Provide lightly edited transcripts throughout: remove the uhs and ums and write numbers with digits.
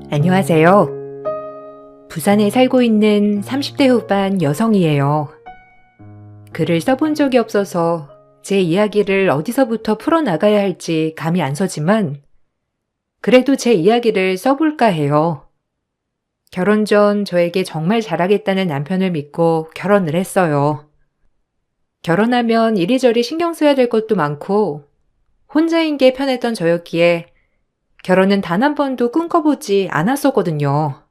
안녕하세요. 부산에 살고 있는 30대 후반 여성이에요. 글을 써본 적이 없어서 제 이야기를 어디서부터 풀어나가야 할지 감이 안 서지만 그래도 제 이야기를 써볼까 해요. 결혼 전 저에게 정말 잘하겠다는 남편을 믿고 결혼을 했어요. 결혼하면 이리저리 신경 써야 될 것도 많고 혼자인 게 편했던 저였기에 결혼은 단 한 번도 꿈꿔보지 않았었거든요.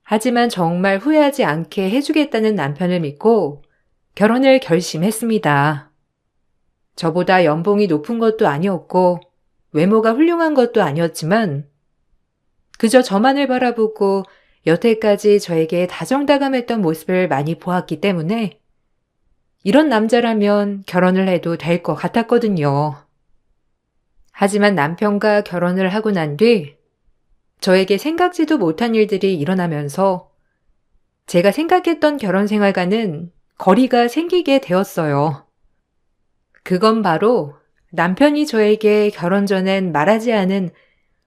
하지만 정말 후회하지 않게 해주겠다는 남편을 믿고 결혼을 결심했습니다. 저보다 연봉이 높은 것도 아니었고 외모가 훌륭한 것도 아니었지만 그저 저만을 바라보고 여태까지 저에게 다정다감했던 모습을 많이 보았기 때문에 이런 남자라면 결혼을 해도 될 것 같았거든요. 하지만 남편과 결혼을 하고 난 뒤 저에게 생각지도 못한 일들이 일어나면서 제가 생각했던 결혼 생활과는 거리가 생기게 되었어요. 그건 바로 남편이 저에게 결혼 전엔 말하지 않은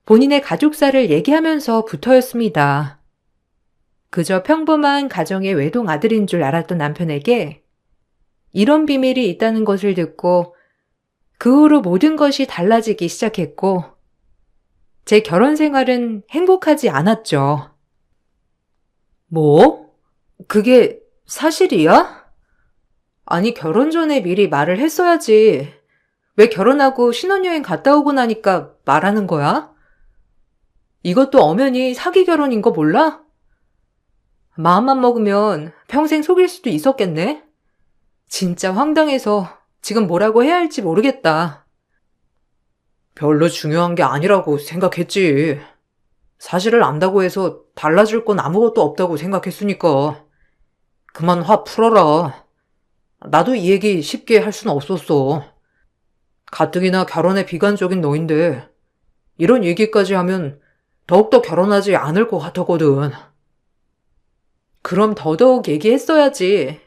본인의 가족사를 얘기하면서부터였습니다. 그저 평범한 가정의 외동 아들인 줄 알았던 남편에게 이런 비밀이 있다는 것을 듣고 그 후로 모든 것이 달라지기 시작했고 제 결혼 생활은 행복하지 않았죠. 뭐? 그게 사실이야? 아니, 결혼 전에 미리 말을 했어야지. 왜 결혼하고 신혼여행 갔다 오고 나니까 말하는 거야? 이것도 엄연히 사기 결혼인 거 몰라? 마음만 먹으면 평생 속일 수도 있었겠네? 진짜 황당해서 지금 뭐라고 해야 할지 모르겠다. 별로 중요한 게 아니라고 생각했지. 사실을 안다고 해서 달라질 건 아무것도 없다고 생각했으니까. 그만 화 풀어라. 나도 이 얘기 쉽게 할 수는 없었어. 가뜩이나 결혼에 비관적인 너인데 이런 얘기까지 하면 더욱더 결혼하지 않을 것 같았거든. 그럼 더더욱 얘기했어야지.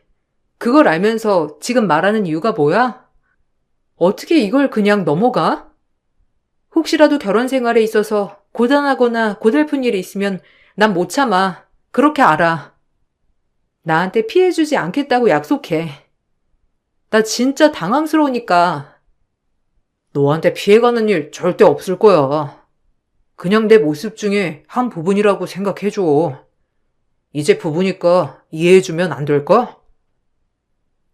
그걸 알면서 지금 말하는 이유가 뭐야? 어떻게 이걸 그냥 넘어가? 혹시라도 결혼 생활에 있어서 고단하거나 고달픈 일이 있으면 난 못 참아. 그렇게 알아. 나한테 피해주지 않겠다고 약속해. 나 진짜 당황스러우니까. 너한테 피해가는 일 절대 없을 거야. 그냥 내 모습 중에 한 부분이라고 생각해줘. 이제 부부니까 이해해주면 안 될까?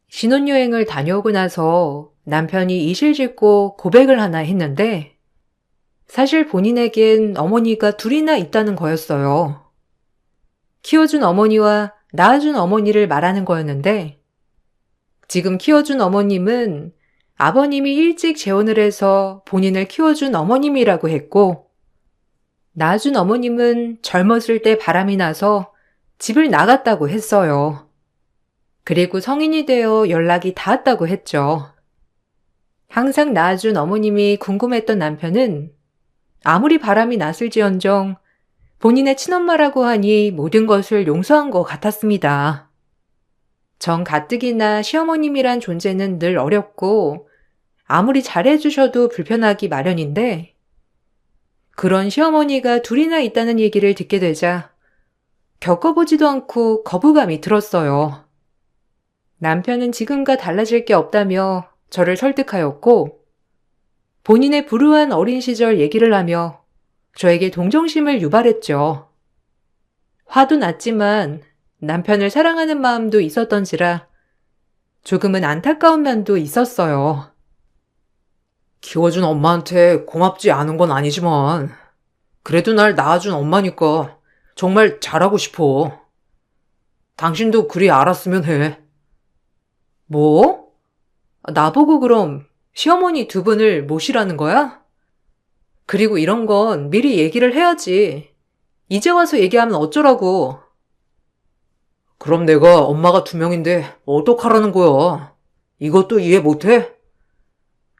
신혼여행을 다녀오고 나서 남편이 이실직고 고백을 하나 했는데 사실 본인에겐 어머니가 둘이나 있다는 거였어요. 키워준 어머니와 낳아준 어머니를 말하는 거였는데 지금 키워준 어머님은 아버님이 일찍 재혼을 해서 본인을 키워준 어머님이라고 했고 낳아준 어머님은 젊었을 때 바람이 나서 집을 나갔다고 했어요. 그리고 성인이 되어 연락이 닿았다고 했죠. 항상 낳아준 어머님이 궁금했던 남편은 아무리 바람이 났을지언정 본인의 친엄마라고 하니 모든 것을 용서한 것 같았습니다. 정 가뜩이나 시어머님이란 존재는 늘 어렵고 아무리 잘해주셔도 불편하기 마련인데 그런 시어머니가 둘이나 있다는 얘기를 듣게 되자 겪어보지도 않고 거부감이 들었어요. 남편은 지금과 달라질 게 없다며 저를 설득하였고 본인의 불우한 어린 시절 얘기를 하며 저에게 동정심을 유발했죠. 화도 났지만 남편을 사랑하는 마음도 있었던지라 조금은 안타까운 면도 있었어요. 키워준 엄마한테 고맙지 않은 건 아니지만 그래도 날 낳아준 엄마니까 정말 잘하고 싶어. 당신도 그리 알았으면 해. 뭐? 나보고 그럼 시어머니 두 분을 모시라는 거야? 그리고 이런 건 미리 얘기를 해야지. 이제 와서 얘기하면 어쩌라고. 그럼 내가 엄마가 두 명인데 어떡하라는 거야? 이것도 이해 못해?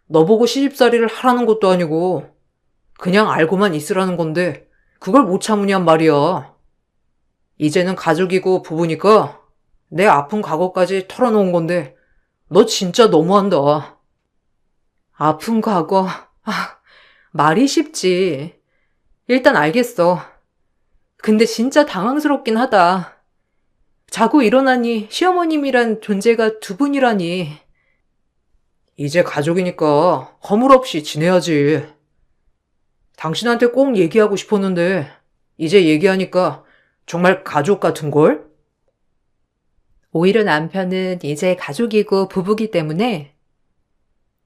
너보고 시집살이를 하라는 것도 아니고 그냥 알고만 있으라는 건데 그걸 못 참으냔 말이야. 이제는 가족이고 부부니까 내 아픈 과거까지 털어놓은 건데 너 진짜 너무한다. 아픈 과거, 말이 쉽지. 일단 알겠어. 근데 진짜 당황스럽긴 하다. 자고 일어나니 시어머님이란 존재가 두 분이라니. 이제 가족이니까 허물없이 지내야지. 당신한테 꼭 얘기하고 싶었는데 이제 얘기하니까 정말 가족 같은걸? 오히려 남편은 이제 가족이고 부부기 때문에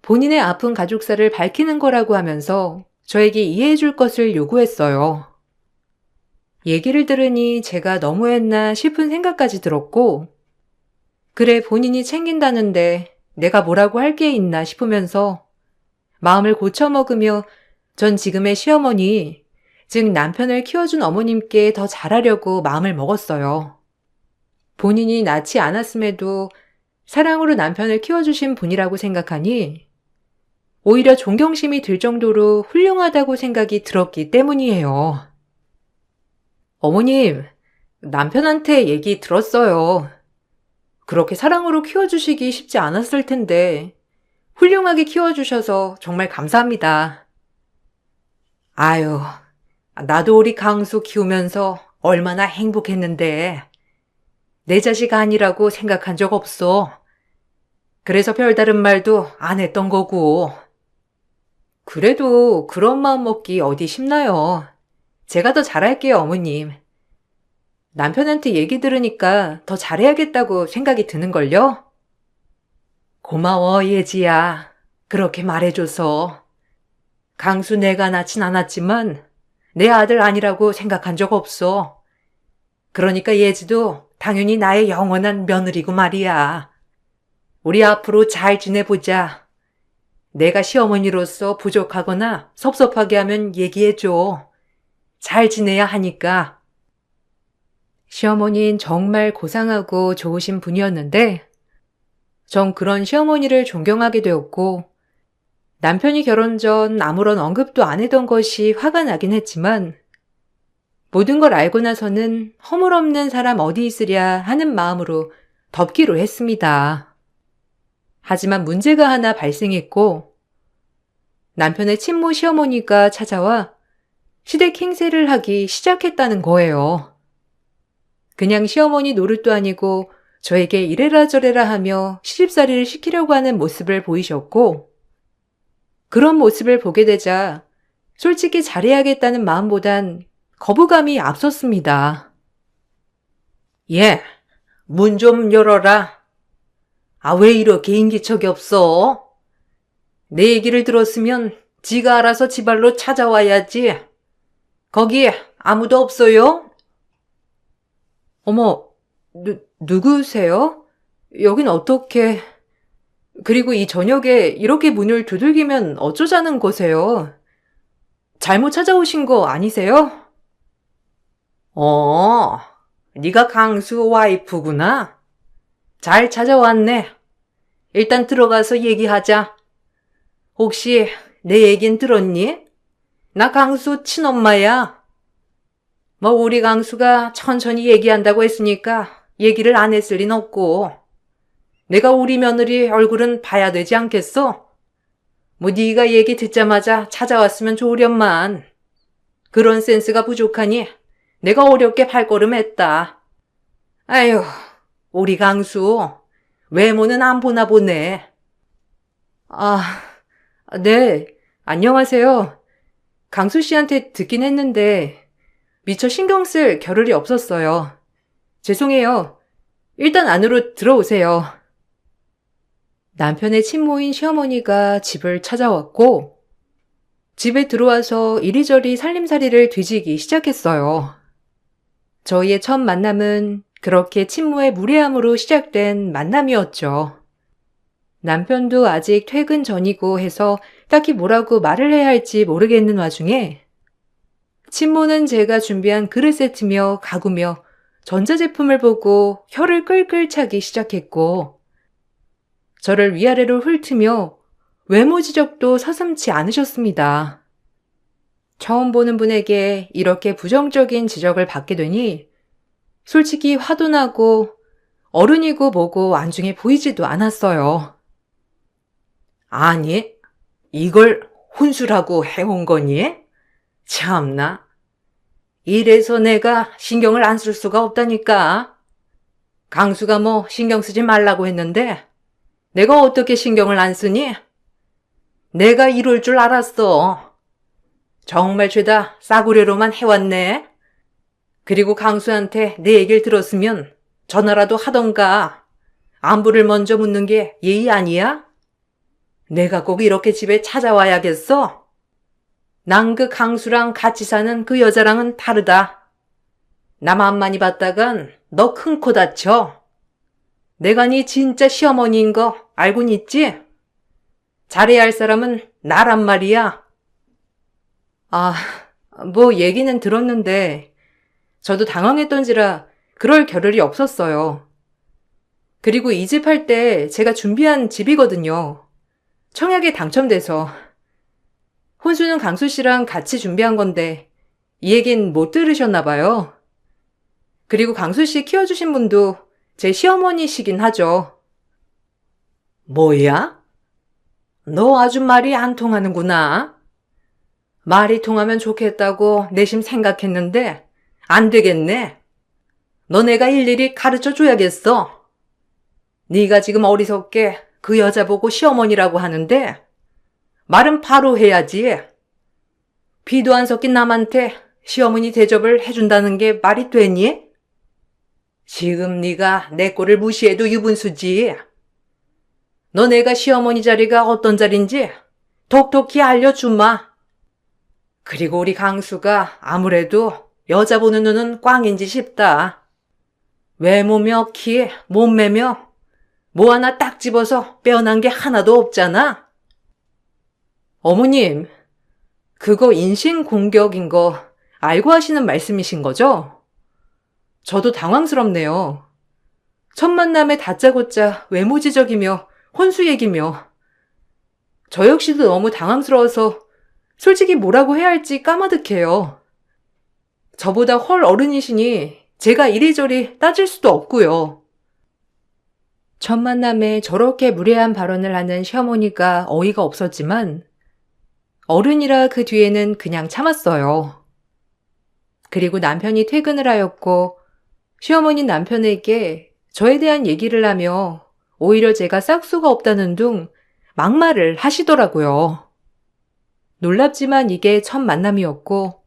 본인의 아픈 가족사를 밝히는 거라고 하면서 저에게 이해해 줄 것을 요구했어요. 얘기를 들으니 제가 너무했나 싶은 생각까지 들었고, 그래 본인이 챙긴다는데 내가 뭐라고 할 게 있나 싶으면서 마음을 고쳐먹으며 전 지금의 시어머니, 즉 남편을 키워준 어머님께 더 잘하려고 마음을 먹었어요. 본인이 낳지 않았음에도 사랑으로 남편을 키워주신 분이라고 생각하니 오히려 존경심이 들 정도로 훌륭하다고 생각이 들었기 때문이에요. 어머님, 남편한테 얘기 들었어요. 그렇게 사랑으로 키워주시기 쉽지 않았을 텐데 훌륭하게 키워주셔서 정말 감사합니다. 아유, 나도 우리 강수 키우면서 얼마나 행복했는데 내 자식 아니라고 생각한 적 없어. 그래서 별다른 말도 안 했던 거고. 그래도 그런 마음 먹기 어디 쉽나요? 제가 더 잘할게요, 어머님. 남편한테 얘기 들으니까 더 잘해야겠다고 생각이 드는걸요? 고마워, 예지야. 그렇게 말해줘서. 강수 내가 낳진 않았지만 내 아들 아니라고 생각한 적 없어. 그러니까 예지도 당연히 나의 영원한 며느리고 말이야. 우리 앞으로 잘 지내보자. 내가 시어머니로서 부족하거나 섭섭하게 하면 얘기해줘. 잘 지내야 하니까. 시어머니는 정말 고상하고 좋으신 분이었는데 전 그런 시어머니를 존경하게 되었고 남편이 결혼 전 아무런 언급도 안 했던 것이 화가 나긴 했지만 모든 걸 알고 나서는 허물없는 사람 어디 있으랴 하는 마음으로 덮기로 했습니다. 하지만 문제가 하나 발생했고 남편의 친모 시어머니가 찾아와 시댁 행세를 하기 시작했다는 거예요. 그냥 시어머니 노릇도 아니고 저에게 이래라 저래라 하며 시집살이를 시키려고 하는 모습을 보이셨고 그런 모습을 보게 되자 솔직히 잘해야겠다는 마음보단 거부감이 앞섰습니다. 예, 문 좀 열어라. 아, 왜 이렇게 인기척이 없어? 내 얘기를 들었으면 지가 알아서 지발로 찾아와야지. 거기 아무도 없어요? 어머, 누구세요? 여긴 어떻게... 그리고 이 저녁에 이렇게 문을 두들기면 어쩌자는 거세요? 잘못 찾아오신 거 아니세요? 네가 강수 와이프구나. 잘 찾아왔네. 일단 들어가서 얘기하자. 혹시 내 얘긴 들었니? 나 강수 친엄마야. 뭐 우리 강수가 천천히 얘기한다고 했으니까 얘기를 안 했을 리는 없고 내가 우리 며느리 얼굴은 봐야 되지 않겠어? 뭐 네가 얘기 듣자마자 찾아왔으면 좋으련만. 그런 센스가 부족하니 내가 어렵게 발걸음했다. 아휴, 우리 강수 외모는 안 보나 보네. 아, 네, 안녕하세요. 강수 씨한테 듣긴 했는데 미처 신경 쓸 겨를이 없었어요. 죄송해요. 일단 안으로 들어오세요. 남편의 친모인 시어머니가 집을 찾아왔고 집에 들어와서 이리저리 살림살이를 뒤지기 시작했어요. 저희의 첫 만남은 그렇게 친모의 무례함으로 시작된 만남이었죠. 남편도 아직 퇴근 전이고 해서 딱히 뭐라고 말을 해야 할지 모르겠는 와중에 친모는 제가 준비한 그릇 세트며 가구며 전자제품을 보고 혀를 끌끌 차기 시작했고 저를 위아래로 훑으며 외모 지적도 서슴지 않으셨습니다. 처음 보는 분에게 이렇게 부정적인 지적을 받게 되니 솔직히 화도 나고 어른이고 뭐고 안중에 보이지도 않았어요. 아니, 이걸 혼수라고 해온 거니? 참나. 이래서 내가 신경을 안 쓸 수가 없다니까. 강수가 뭐 신경 쓰지 말라고 했는데 내가 어떻게 신경을 안 쓰니? 내가 이럴 줄 알았어. 정말 죄다 싸구려로만 해왔네. 그리고 강수한테 내 얘기를 들었으면 전화라도 하던가. 안부를 먼저 묻는 게 예의 아니야? 내가 꼭 이렇게 집에 찾아와야겠어? 난 그 강수랑 같이 사는 그 여자랑은 다르다. 나만 많이 봤다간 너 큰 코 다쳐. 내가 네 진짜 시어머니인 거 알고는 있지? 잘해야 할 사람은 나란 말이야. 아, 뭐 얘기는 들었는데 저도 당황했던지라 그럴 겨를이 없었어요. 그리고 이 집 할 때 제가 준비한 집이거든요. 청약에 당첨돼서. 혼수는 강수 씨랑 같이 준비한 건데 이 얘긴 못 들으셨나 봐요. 그리고 강수 씨 키워주신 분도 제 시어머니시긴 하죠. 뭐야? 너 아주 말이 안 통하는구나. 말이 통하면 좋겠다고 내심 생각했는데 안 되겠네. 너네가 일일이 가르쳐 줘야겠어. 네가 지금 어리석게 그 여자 보고 시어머니라고 하는데 말은 바로 해야지. 비도 안 섞인 남한테 시어머니 대접을 해준다는 게 말이 되니? 지금 네가 내 꼴을 무시해도 유분수지. 너네가 시어머니 자리가 어떤 자리인지 톡톡히 알려주마. 그리고 우리 강수가 아무래도 여자 보는 눈은 꽝인지 싶다. 외모며 키, 몸매며 뭐 하나 딱 집어서 빼어난 게 하나도 없잖아. 어머님, 그거 인신공격인 거 알고 하시는 말씀이신 거죠? 저도 당황스럽네요. 첫 만남에 다짜고짜 외모지적이며 혼수 얘기며 저 역시도 너무 당황스러워서 솔직히 뭐라고 해야 할지 까마득해요. 저보다 헐 어른이시니 제가 이리저리 따질 수도 없고요. 첫 만남에 저렇게 무례한 발언을 하는 시어머니가 어이가 없었지만 어른이라 그 뒤에는 그냥 참았어요. 그리고 남편이 퇴근을 하였고 시어머니 남편에게 저에 대한 얘기를 하며 오히려 제가 싹수가 없다는 둥 막말을 하시더라고요. 놀랍지만 이게 첫 만남이었고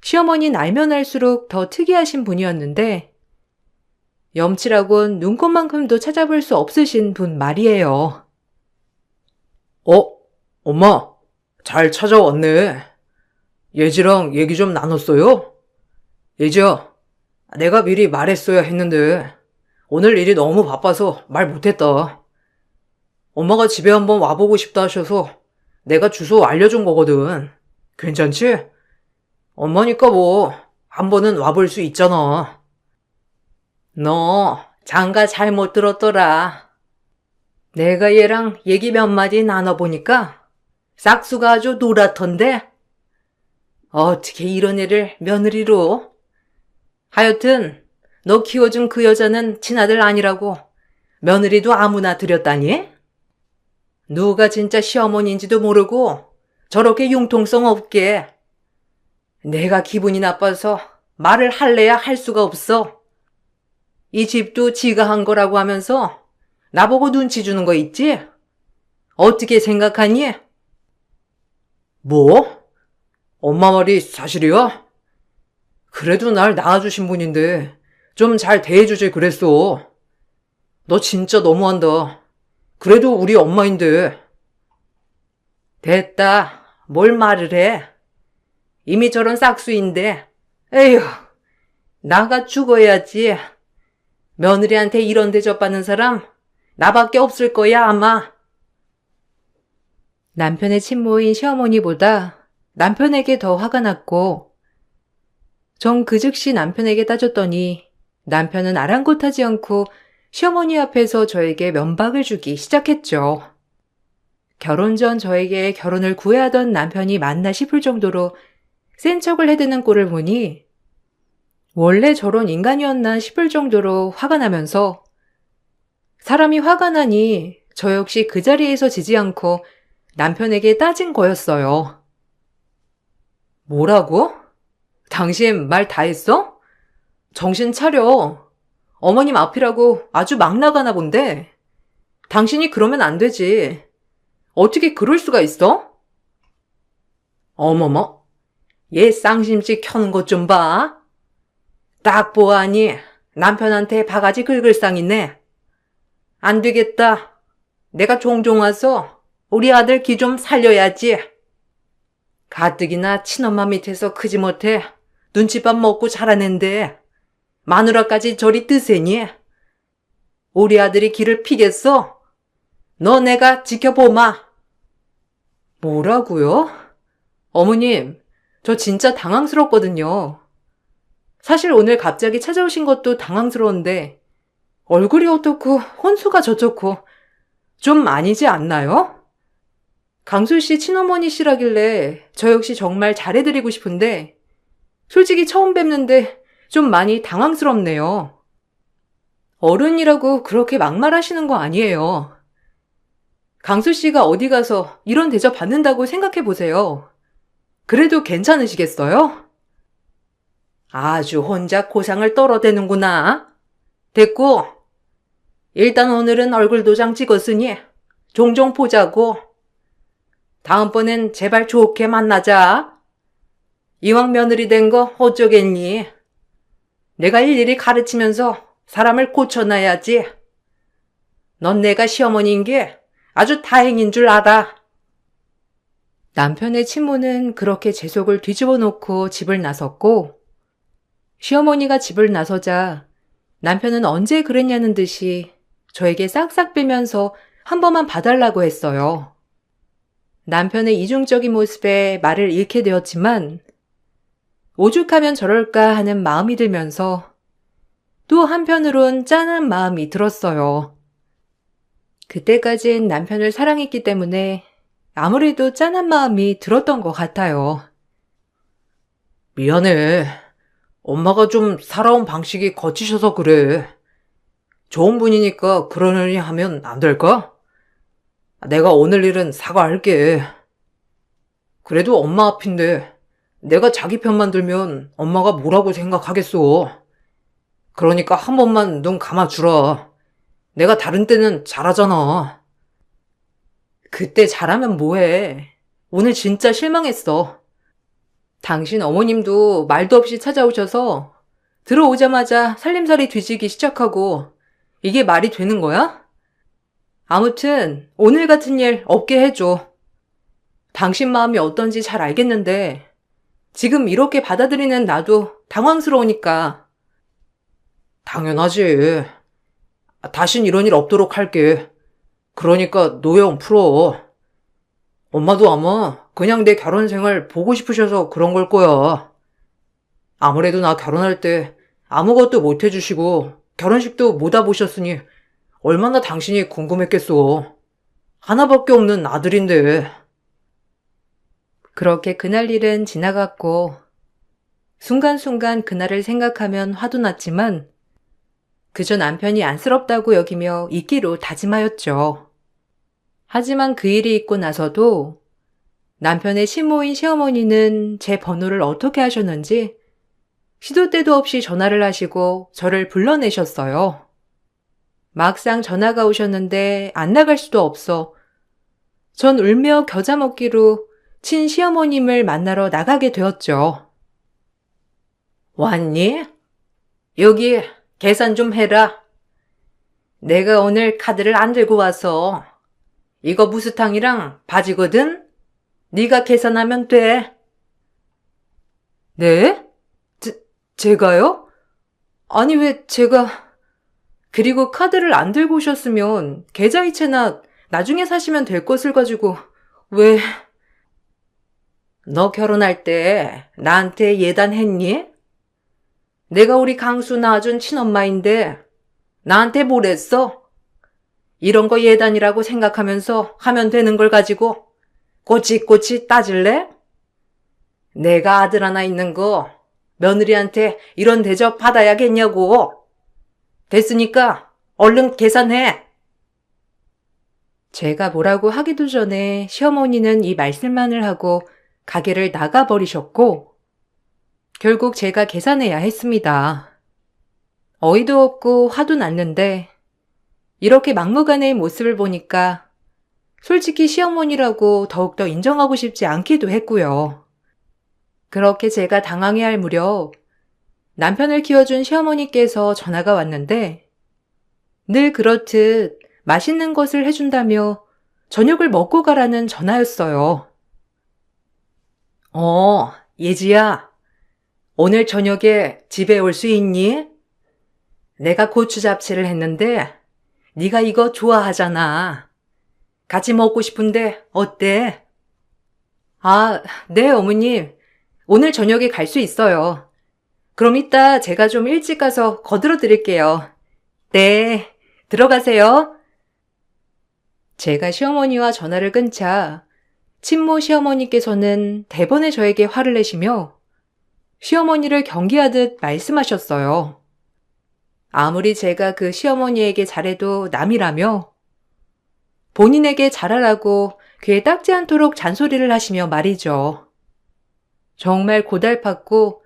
시어머니는 알면 알수록 더 특이하신 분이었는데 염치라곤 눈꽃만큼도 찾아볼 수 없으신 분 말이에요. 엄마, 잘 찾아왔네. 예지랑 얘기 좀 나눴어요? 예지야, 내가 미리 말했어야 했는데 오늘 일이 너무 바빠서 말 못했다. 엄마가 집에 한번 와보고 싶다 하셔서 내가 주소 알려준 거거든. 괜찮지? 엄마니까 뭐 한 번은 와볼 수 있잖아. 너 장가 잘못 들었더라. 내가 얘랑 얘기 몇 마디 나눠보니까 싹수가 아주 노랗던데? 어떻게 이런 애를 며느리로? 하여튼 너 키워준 그 여자는 친아들 아니라고 며느리도 아무나 들였다니? 누가 진짜 시어머니인지도 모르고 저렇게 융통성 없게. 내가 기분이 나빠서 말을 할래야 할 수가 없어. 이 집도 지가 한 거라고 하면서 나보고 눈치 주는 거 있지? 어떻게 생각하니? 뭐? 엄마 말이 사실이야? 그래도 날 낳아주신 분인데 좀 잘 대해주지 그랬어. 너 진짜 너무한다. 그래도 우리 엄마인데. 됐다. 뭘 말을 해. 이미 저런 싹수인데. 에휴, 나가 죽어야지. 며느리한테 이런 대접받는 사람 나밖에 없을 거야 아마. 남편의 친모인 시어머니보다 남편에게 더 화가 났고 전 그 즉시 남편에게 따졌더니 남편은 아랑곳하지 않고 시어머니 앞에서 저에게 면박을 주기 시작했죠. 결혼 전 저에게 결혼을 구애하던 남편이 맞나 싶을 정도로 센 척을 해대는 꼴을 보니 원래 저런 인간이었나 싶을 정도로 화가 나면서 사람이 화가 나니 저 역시 그 자리에서 지지 않고 남편에게 따진 거였어요. 뭐라고? 당신 말 다 했어? 정신 차려. 어머님 앞이라고 아주 막 나가나 본데. 당신이 그러면 안 되지. 어떻게 그럴 수가 있어? 어머머, 얘 쌍심씨 켜는 것 좀 봐. 딱 보아하니 남편한테 바가지 긁을 쌍이네. 안 되겠다. 내가 종종 와서 우리 아들 기 좀 살려야지. 가뜩이나 친엄마 밑에서 크지 못해 눈칫밥 먹고 자라낸데 마누라까지 저리 뜨세니. 우리 아들이 기를 피겠어? 너 내가 지켜보마. 뭐라고요? 어머님, 저 진짜 당황스럽거든요. 사실 오늘 갑자기 찾아오신 것도 당황스러운데 얼굴이 어떻고 혼수가 저렇고 좀 아니지 않나요? 강수 씨 친어머니시라길래 저 역시 정말 잘해드리고 싶은데 솔직히 처음 뵙는데 좀 많이 당황스럽네요. 어른이라고 그렇게 막말하시는 거 아니에요. 강수 씨가 어디 가서 이런 대접 받는다고 생각해 보세요. 그래도 괜찮으시겠어요? 아주 혼자 고상을 떨어대는구나. 됐고, 일단 오늘은 얼굴 도장 찍었으니 종종 보자고. 다음번엔 제발 좋게 만나자. 이왕 며느리 된 거 어쩌겠니? 내가 일일이 가르치면서 사람을 고쳐놔야지. 넌 내가 시어머니인 게 아주 다행인 줄 알아. 남편의 친모는 그렇게 제 속을 뒤집어 놓고 집을 나섰고, 시어머니가 집을 나서자 남편은 언제 그랬냐는 듯이 저에게 싹싹 빼면서 한 번만 봐달라고 했어요. 남편의 이중적인 모습에 말을 잃게 되었지만 오죽하면 저럴까 하는 마음이 들면서 또 한편으론 짠한 마음이 들었어요. 그때까진 남편을 사랑했기 때문에 아무래도 짠한 마음이 들었던 것 같아요. 미안해. 엄마가 좀 살아온 방식이 거치셔서 그래. 좋은 분이니까 그러려니 하면 안 될까? 내가 오늘 일은 사과할게. 그래도 엄마 앞인데 내가 자기 편만 들면 엄마가 뭐라고 생각하겠어. 그러니까 한 번만 눈 감아주라. 내가 다른 때는 잘하잖아. 그때 잘하면 뭐해. 오늘 진짜 실망했어. 당신 어머님도 말도 없이 찾아오셔서 들어오자마자 살림살이 뒤지기 시작하고 이게 말이 되는 거야? 아무튼 오늘 같은 일 없게 해줘. 당신 마음이 어떤지 잘 알겠는데 지금 이렇게 받아들이는 나도 당황스러우니까. 당연하지. 다신 이런 일 없도록 할게. 그러니까 노여움 풀어. 엄마도 아마 그냥 내 결혼 생활 보고 싶으셔서 그런 걸 거야. 아무래도 나 결혼할 때 아무것도 못 해주시고 결혼식도 못 와보셨으니 얼마나 당신이 궁금했겠어. 하나밖에 없는 아들인데. 그렇게 그날 일은 지나갔고 순간순간 그날을 생각하면 화도 났지만 그저 남편이 안쓰럽다고 여기며 잊기로 다짐하였죠. 하지만 그 일이 있고 나서도 남편의 친모인 시어머니는 제 번호를 어떻게 하셨는지 시도 때도 없이 전화를 하시고 저를 불러내셨어요. 막상 전화가 오셨는데 안 나갈 수도 없어 전 울며 겨자 먹기로 친시어머님을 만나러 나가게 되었죠. 왔니? 여기 계산 좀 해라. 내가 오늘 카드를 안 들고 와서 이거 무스탕이랑 바지거든? 네가 계산하면 돼. 네? 제가요? 아니 왜 제가... 그리고 카드를 안 들고 오셨으면 계좌이체나 나중에 사시면 될 것을 가지고 왜... 너 결혼할 때 나한테 예단했니? 내가 우리 강수 낳아준 친엄마인데 나한테 뭐랬어? 이런 거 예단이라고 생각하면서 하면 되는 걸 가지고 꼬치꼬치 따질래? 내가 아들 하나 있는 거 며느리한테 이런 대접 받아야겠냐고. 됐으니까 얼른 계산해. 제가 뭐라고 하기도 전에 시어머니는 이 말씀만을 하고 가게를 나가버리셨고 결국 제가 계산해야 했습니다. 어이도 없고 화도 났는데 이렇게 막무가내의 모습을 보니까 솔직히 시어머니라고 더욱더 인정하고 싶지 않기도 했고요. 그렇게 제가 당황해할 무렵 남편을 키워준 시어머니께서 전화가 왔는데 늘 그렇듯 맛있는 것을 해준다며 저녁을 먹고 가라는 전화였어요. 예지야. 오늘 저녁에 집에 올 수 있니? 내가 고추 잡채를 했는데 네가 이거 좋아하잖아. 같이 먹고 싶은데 어때? 아, 네, 어머님. 오늘 저녁에 갈 수 있어요. 그럼 이따 제가 좀 일찍 가서 거들어 드릴게요. 네, 들어가세요. 제가 시어머니와 전화를 끊자 친모 시어머니께서는 대번에 저에게 화를 내시며 시어머니를 경계하듯 말씀하셨어요. 아무리 제가 그 시어머니에게 잘해도 남이라며 본인에게 잘하라고 귀에 닦지 않도록 잔소리를 하시며 말이죠. 정말 고달팠고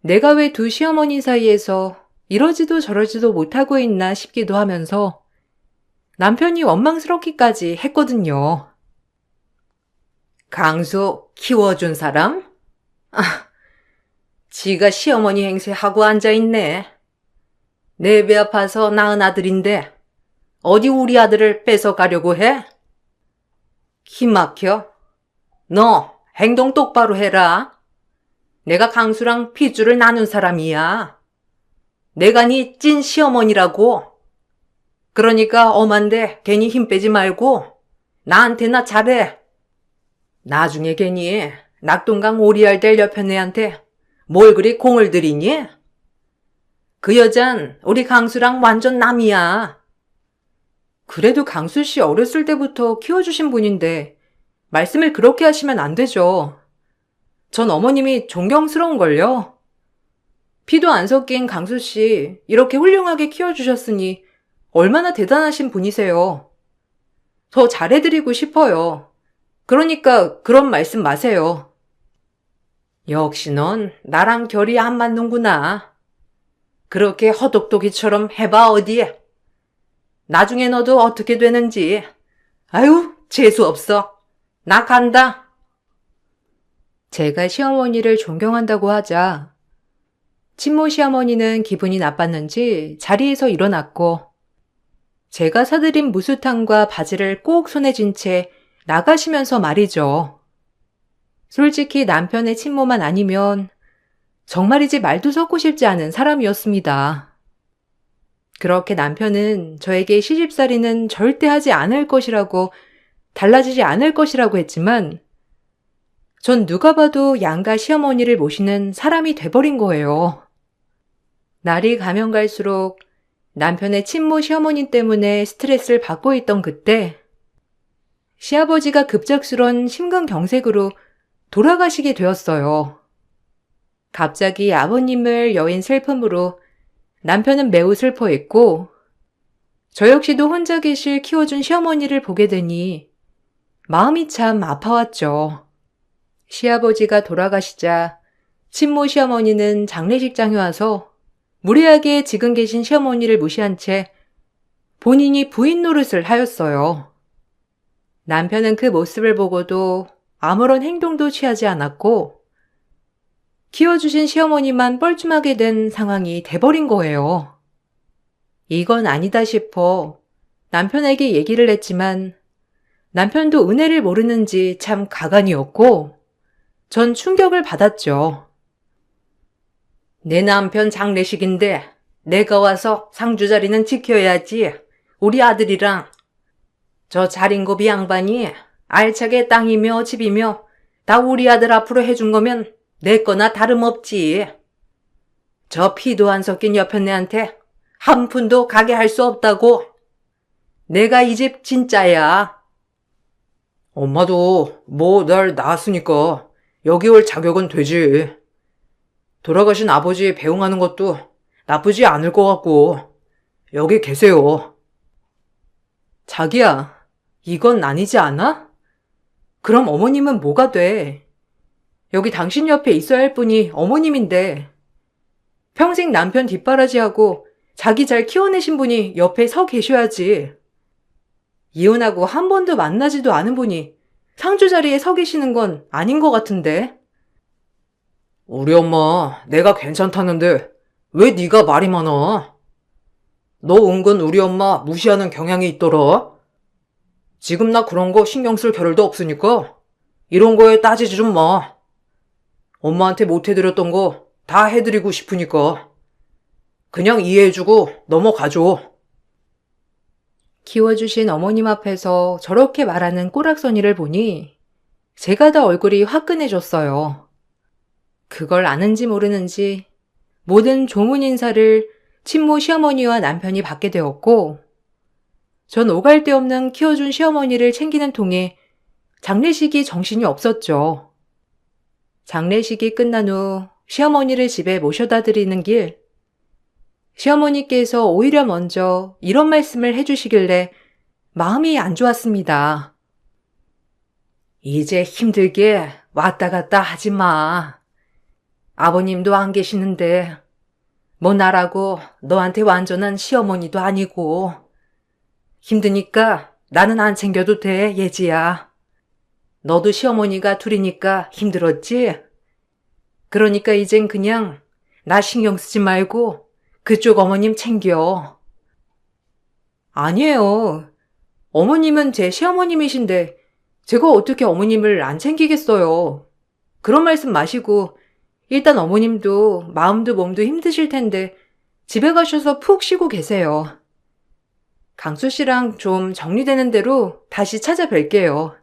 내가 왜 두 시어머니 사이에서 이러지도 저러지도 못하고 있나 싶기도 하면서 남편이 원망스럽기까지 했거든요. 강수 키워준 사람? 지가 시어머니 행세하고 앉아있네. 내 배 아파서 낳은 아들인데 어디 우리 아들을 뺏어가려고 해? 기막혀. 너 행동 똑바로 해라. 내가 강수랑 핏줄을 나눈 사람이야. 내가 네 찐 시어머니라고. 그러니까 엄한데 괜히 힘 빼지 말고 나한테나 잘해. 나중에 괜히 낙동강 오리알 될 옆에 애한테 뭘 그리 공을 들이니? 그 여잔 우리 강수랑 완전 남이야. 그래도 강수 씨 어렸을 때부터 키워주신 분인데 말씀을 그렇게 하시면 안 되죠. 전 어머님이 존경스러운걸요. 피도 안 섞인 강수 씨 이렇게 훌륭하게 키워주셨으니 얼마나 대단하신 분이세요. 더 잘해드리고 싶어요. 그러니까 그런 말씀 마세요. 역시 넌 나랑 결이 안 맞는구나. 그렇게 허독독이처럼 해봐 어디에. 나중에 너도 어떻게 되는지. 아유, 재수없어. 나 간다. 제가 시어머니를 존경한다고 하자 친모 시어머니는 기분이 나빴는지 자리에서 일어났고 제가 사드린 무수탕과 바지를 꼭 손에 쥔 채 나가시면서 말이죠. 솔직히 남편의 친모만 아니면 정말이지 말도 섞고 싶지 않은 사람이었습니다. 그렇게 남편은 저에게 시집살이는 절대 하지 않을 것이라고 달라지지 않을 것이라고 했지만 전 누가 봐도 양가 시어머니를 모시는 사람이 돼버린 거예요. 날이 가면 갈수록 남편의 친모 시어머니 때문에 스트레스를 받고 있던 그때 시아버지가 급작스런 심근경색으로 돌아가시게 되었어요. 갑자기 아버님을 여인 슬픔으로 남편은 매우 슬퍼했고 저 역시도 혼자 계실 키워준 시어머니를 보게 되니 마음이 참 아파왔죠. 시아버지가 돌아가시자 친모 시어머니는 장례식장에 와서 무례하게 지금 계신 시어머니를 무시한 채 본인이 부인 노릇을 하였어요. 남편은 그 모습을 보고도 아무런 행동도 취하지 않았고 키워주신 시어머니만 뻘쭘하게 된 상황이 돼버린 거예요. 이건 아니다 싶어 남편에게 얘기를 했지만 남편도 은혜를 모르는지 참 가관이었고 전 충격을 받았죠. 내 남편 장례식인데 내가 와서 상주 자리는 지켜야지. 우리 아들이랑. 저 자린고비 양반이 알차게 땅이며 집이며 다 우리 아들 앞으로 해준 거면 내 거나 다름없지. 저 피도 안 섞인 여편네한테 한 푼도 가게 할 수 없다고. 내가 이 집 진짜야. 엄마도 뭐 날 낳았으니까 여기 올 자격은 되지. 돌아가신 아버지 배웅하는 것도 나쁘지 않을 것 같고 여기 계세요. 자기야, 이건 아니지 않아? 그럼 어머님은 뭐가 돼? 여기 당신 옆에 있어야 할 분이 어머님인데 평생 남편 뒷바라지하고 자기 잘 키워내신 분이 옆에 서 계셔야지. 이혼하고 한 번도 만나지도 않은 분이 상주 자리에 서 계시는 건 아닌 것 같은데. 우리 엄마 내가 괜찮다는데 왜 네가 말이 많아? 너 은근 우리 엄마 무시하는 경향이 있더라. 지금 나 그런 거 신경 쓸 겨를도 없으니까 이런 거에 따지지 좀 마. 엄마한테 못 해드렸던 거 다 해드리고 싶으니까 그냥 이해해주고 넘어가줘. 키워주신 어머님 앞에서 저렇게 말하는 꼬락서니를 보니 제가 다 얼굴이 화끈해졌어요. 그걸 아는지 모르는지 모든 조문 인사를 친모 시어머니와 남편이 받게 되었고 전 오갈 데 없는 키워준 시어머니를 챙기는 통에 장례식이 정신이 없었죠. 장례식이 끝난 후 시어머니를 집에 모셔다 드리는 길, 시어머니께서 오히려 먼저 이런 말씀을 해주시길래 마음이 안 좋았습니다. 이제 힘들게 왔다 갔다 하지 마. 아버님도 안 계시는데 뭐 나라고 너한테 완전한 시어머니도 아니고 힘드니까 나는 안 챙겨도 돼, 예지야. 너도 시어머니가 둘이니까 힘들었지? 그러니까 이젠 그냥 나 신경 쓰지 말고 그쪽 어머님 챙겨. 아니에요. 어머님은 제 시어머님이신데 제가 어떻게 어머님을 안 챙기겠어요. 그런 말씀 마시고 일단 어머님도 마음도 몸도 힘드실 텐데 집에 가셔서 푹 쉬고 계세요. 강수 씨랑 좀 정리되는 대로 다시 찾아뵐게요.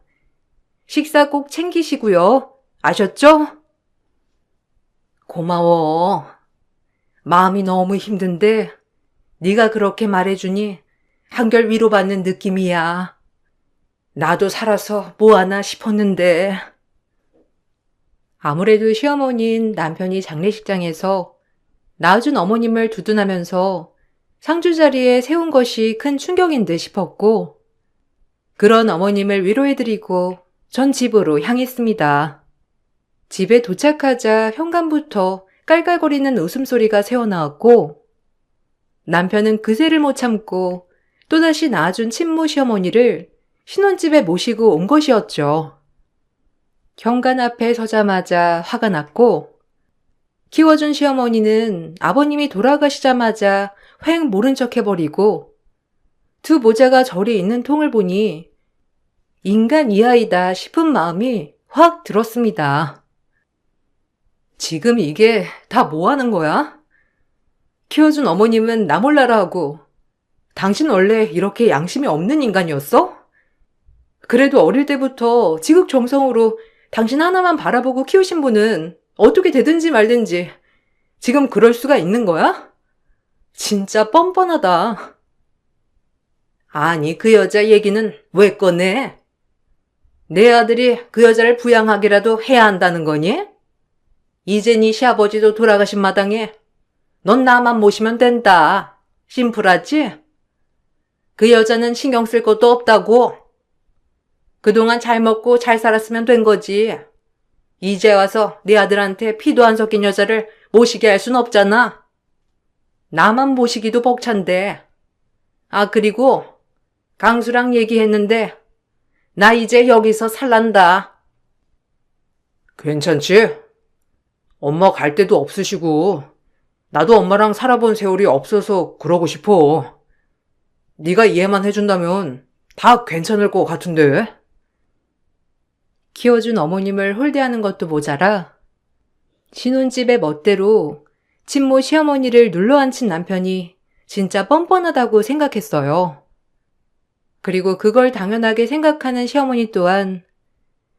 식사 꼭 챙기시고요. 아셨죠? 고마워. 마음이 너무 힘든데 네가 그렇게 말해주니 한결 위로받는 느낌이야. 나도 살아서 뭐하나 싶었는데. 아무래도 시어머니인 남편이 장례식장에서 낳아준 어머님을 두둔하면서 상주 자리에 세운 것이 큰 충격인 듯 싶었고 그런 어머님을 위로해드리고 전 집으로 향했습니다. 집에 도착하자 현관부터 깔깔거리는 웃음소리가 새어나왔고 남편은 그새를 못 참고 또다시 낳아준 친모 시어머니를 신혼집에 모시고 온 것이었죠. 현관 앞에 서자마자 화가 났고 키워준 시어머니는 아버님이 돌아가시자마자 휑 모른 척 해버리고 두 모자가 절이 있는 통을 보니 인간 이 아이다 싶은 마음이 확 들었습니다. 지금 이게 다 뭐 하는 거야? 키워준 어머님은 나 몰라라 하고 당신 원래 이렇게 양심이 없는 인간이었어? 그래도 어릴 때부터 지극정성으로 당신 하나만 바라보고 키우신 분은 어떻게 되든지 말든지 지금 그럴 수가 있는 거야? 진짜 뻔뻔하다. 아니, 그 여자 얘기는 왜 꺼내? 내 아들이 그 여자를 부양하기라도 해야 한다는 거니? 이제 네 시아버지도 돌아가신 마당에 넌 나만 모시면 된다. 심플하지? 그 여자는 신경 쓸 것도 없다고. 그동안 잘 먹고 잘 살았으면 된 거지. 이제 와서 네 아들한테 피도 안 섞인 여자를 모시게 할 순 없잖아. 나만 모시기도 벅찬데. 아, 그리고 강수랑 얘기했는데 나 이제 여기서 살란다. 괜찮지? 엄마 갈 데도 없으시고 나도 엄마랑 살아본 세월이 없어서 그러고 싶어. 네가 이해만 해준다면 다 괜찮을 것 같은데. 키워준 어머님을 홀대하는 것도 모자라 신혼집의 멋대로 친모 시어머니를 눌러앉힌 남편이 진짜 뻔뻔하다고 생각했어요. 그리고 그걸 당연하게 생각하는 시어머니 또한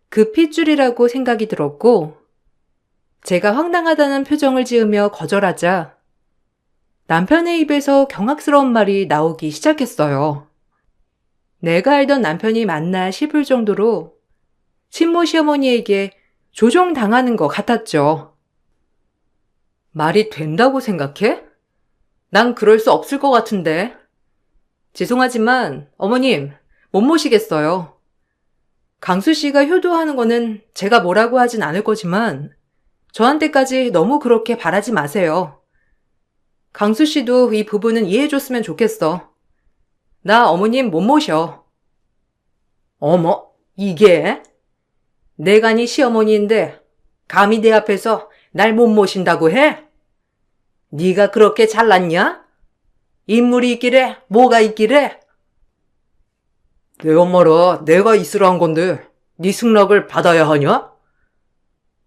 그 핏줄이라고 생각이 들었고 제가 황당하다는 표정을 지으며 거절하자 남편의 입에서 경악스러운 말이 나오기 시작했어요. 내가 알던 남편이 맞나 싶을 정도로 친모 시어머니에게 조종당하는 것 같았죠. 말이 된다고 생각해? 난 그럴 수 없을 것 같은데. 죄송하지만 어머님 못 모시겠어요. 강수 씨가 효도하는 거는 제가 뭐라고 하진 않을 거지만 저한테까지 너무 그렇게 바라지 마세요. 강수 씨도 이 부분은 이해해줬으면 좋겠어. 나 어머님 못 모셔. 어머, 이게? 내가 네 시어머니인데 감히 내 앞에서 날 못 모신다고 해? 네가 그렇게 잘났냐? 인물이 있기래? 뭐가 있기래? 내 엄마라 내가 있으라 한 건데 네 승낙을 받아야 하냐?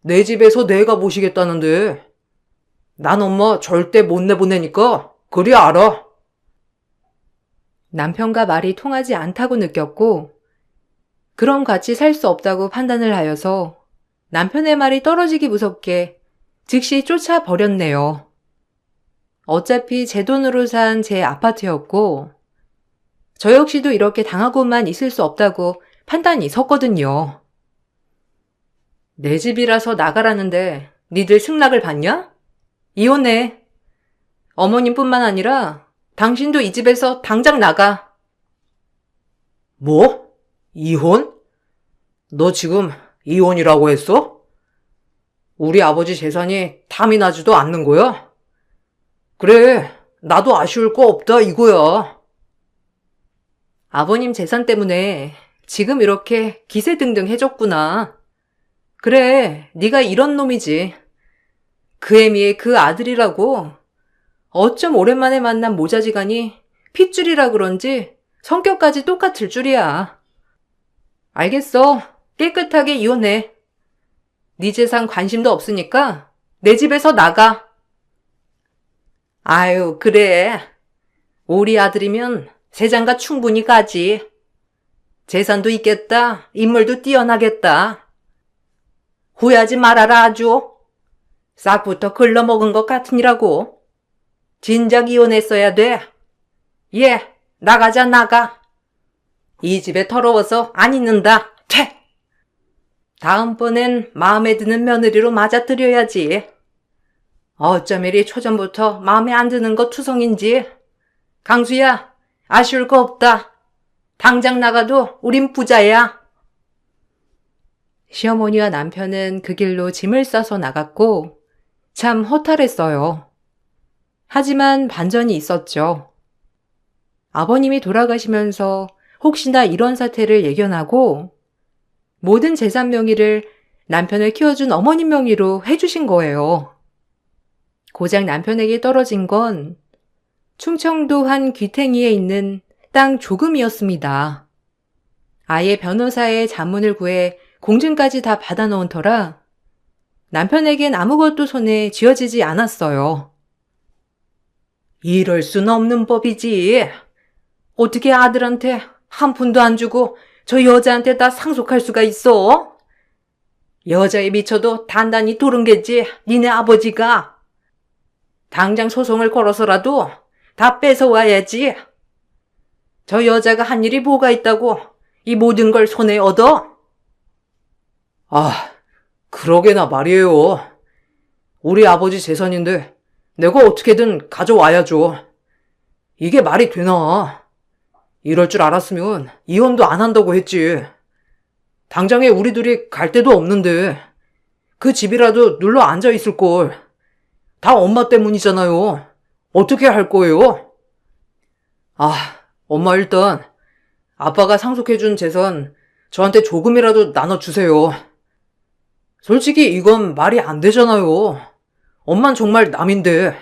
내 집에서 내가 모시겠다는데 난 엄마 절대 못 내보내니까 그리 알아. 남편과 말이 통하지 않다고 느꼈고 그럼 같이 살 수 없다고 판단을 하여서 남편의 말이 떨어지기 무섭게 즉시 쫓아버렸네요. 어차피 제 돈으로 산 제 아파트였고 저 역시도 이렇게 당하고만 있을 수 없다고 판단이 섰거든요. 내 집이라서 나가라는데 니들 승낙을 받냐? 이혼해. 어머님뿐만 아니라 당신도 이 집에서 당장 나가. 뭐? 이혼? 너 지금 이혼이라고 했어? 우리 아버지 재산이 탐이 나지도 않는 거야? 그래, 나도 아쉬울 거 없다 이거야. 아버님 재산 때문에 지금 이렇게 기세등등해졌구나. 그래, 네가 이런 놈이지. 그 애미의 그 아들이라고. 어쩜 오랜만에 만난 모자지간이 핏줄이라 그런지 성격까지 똑같을 줄이야. 알겠어. 깨끗하게 이혼해. 네 재산 관심도 없으니까 내 집에서 나가. 아유, 그래. 우리 아들이면 세장가 충분히 가지. 재산도 있겠다. 인물도 뛰어나겠다. 후회하지 말아라 아주. 싹부터 글러먹은 것 같으니라고. 진작 이혼했어야 돼. 예, 나가자 나가. 이 집에 더러워서 안 있는다. 퇴! 다음번엔 마음에 드는 며느리로 맞아들여야지. 어쩜 이리 초전부터 마음에 안 드는 거 투성인지. 강수야, 아쉬울 거 없다. 당장 나가도 우린 부자야. 시어머니와 남편은 그 길로 짐을 싸서 나갔고 참 허탈했어요. 하지만 반전이 있었죠. 아버님이 돌아가시면서 혹시나 이런 사태를 예견하고 모든 재산 명의를 남편을 키워준 어머님 명의로 해주신 거예요. 고작 남편에게 떨어진 건 충청도 한 귀탱이에 있는 땅 조금이었습니다. 아예 변호사의 자문을 구해 공증까지 다 받아놓은 터라 남편에겐 아무것도 손에 쥐어지지 않았어요. 이럴 순 없는 법이지. 어떻게 아들한테 한 푼도 안 주고 저 여자한테 다 상속할 수가 있어? 여자에 미쳐도 단단히 도른겠지, 니네 아버지가. 당장 소송을 걸어서라도 다 뺏어와야지. 저 여자가 한 일이 뭐가 있다고 이 모든 걸 손에 얻어? 아, 그러게나 말이에요. 우리 아버지 재산인데 내가 어떻게든 가져와야죠. 이게 말이 되나? 이럴 줄 알았으면 이혼도 안 한다고 했지. 당장에 우리 둘이 갈 데도 없는데 그 집이라도 눌러 앉아있을걸. 다 엄마 때문이잖아요. 어떻게 할 거예요? 아, 엄마 일단 아빠가 상속해준 재산 저한테 조금이라도 나눠주세요. 솔직히 이건 말이 안 되잖아요. 엄만 정말 남인데.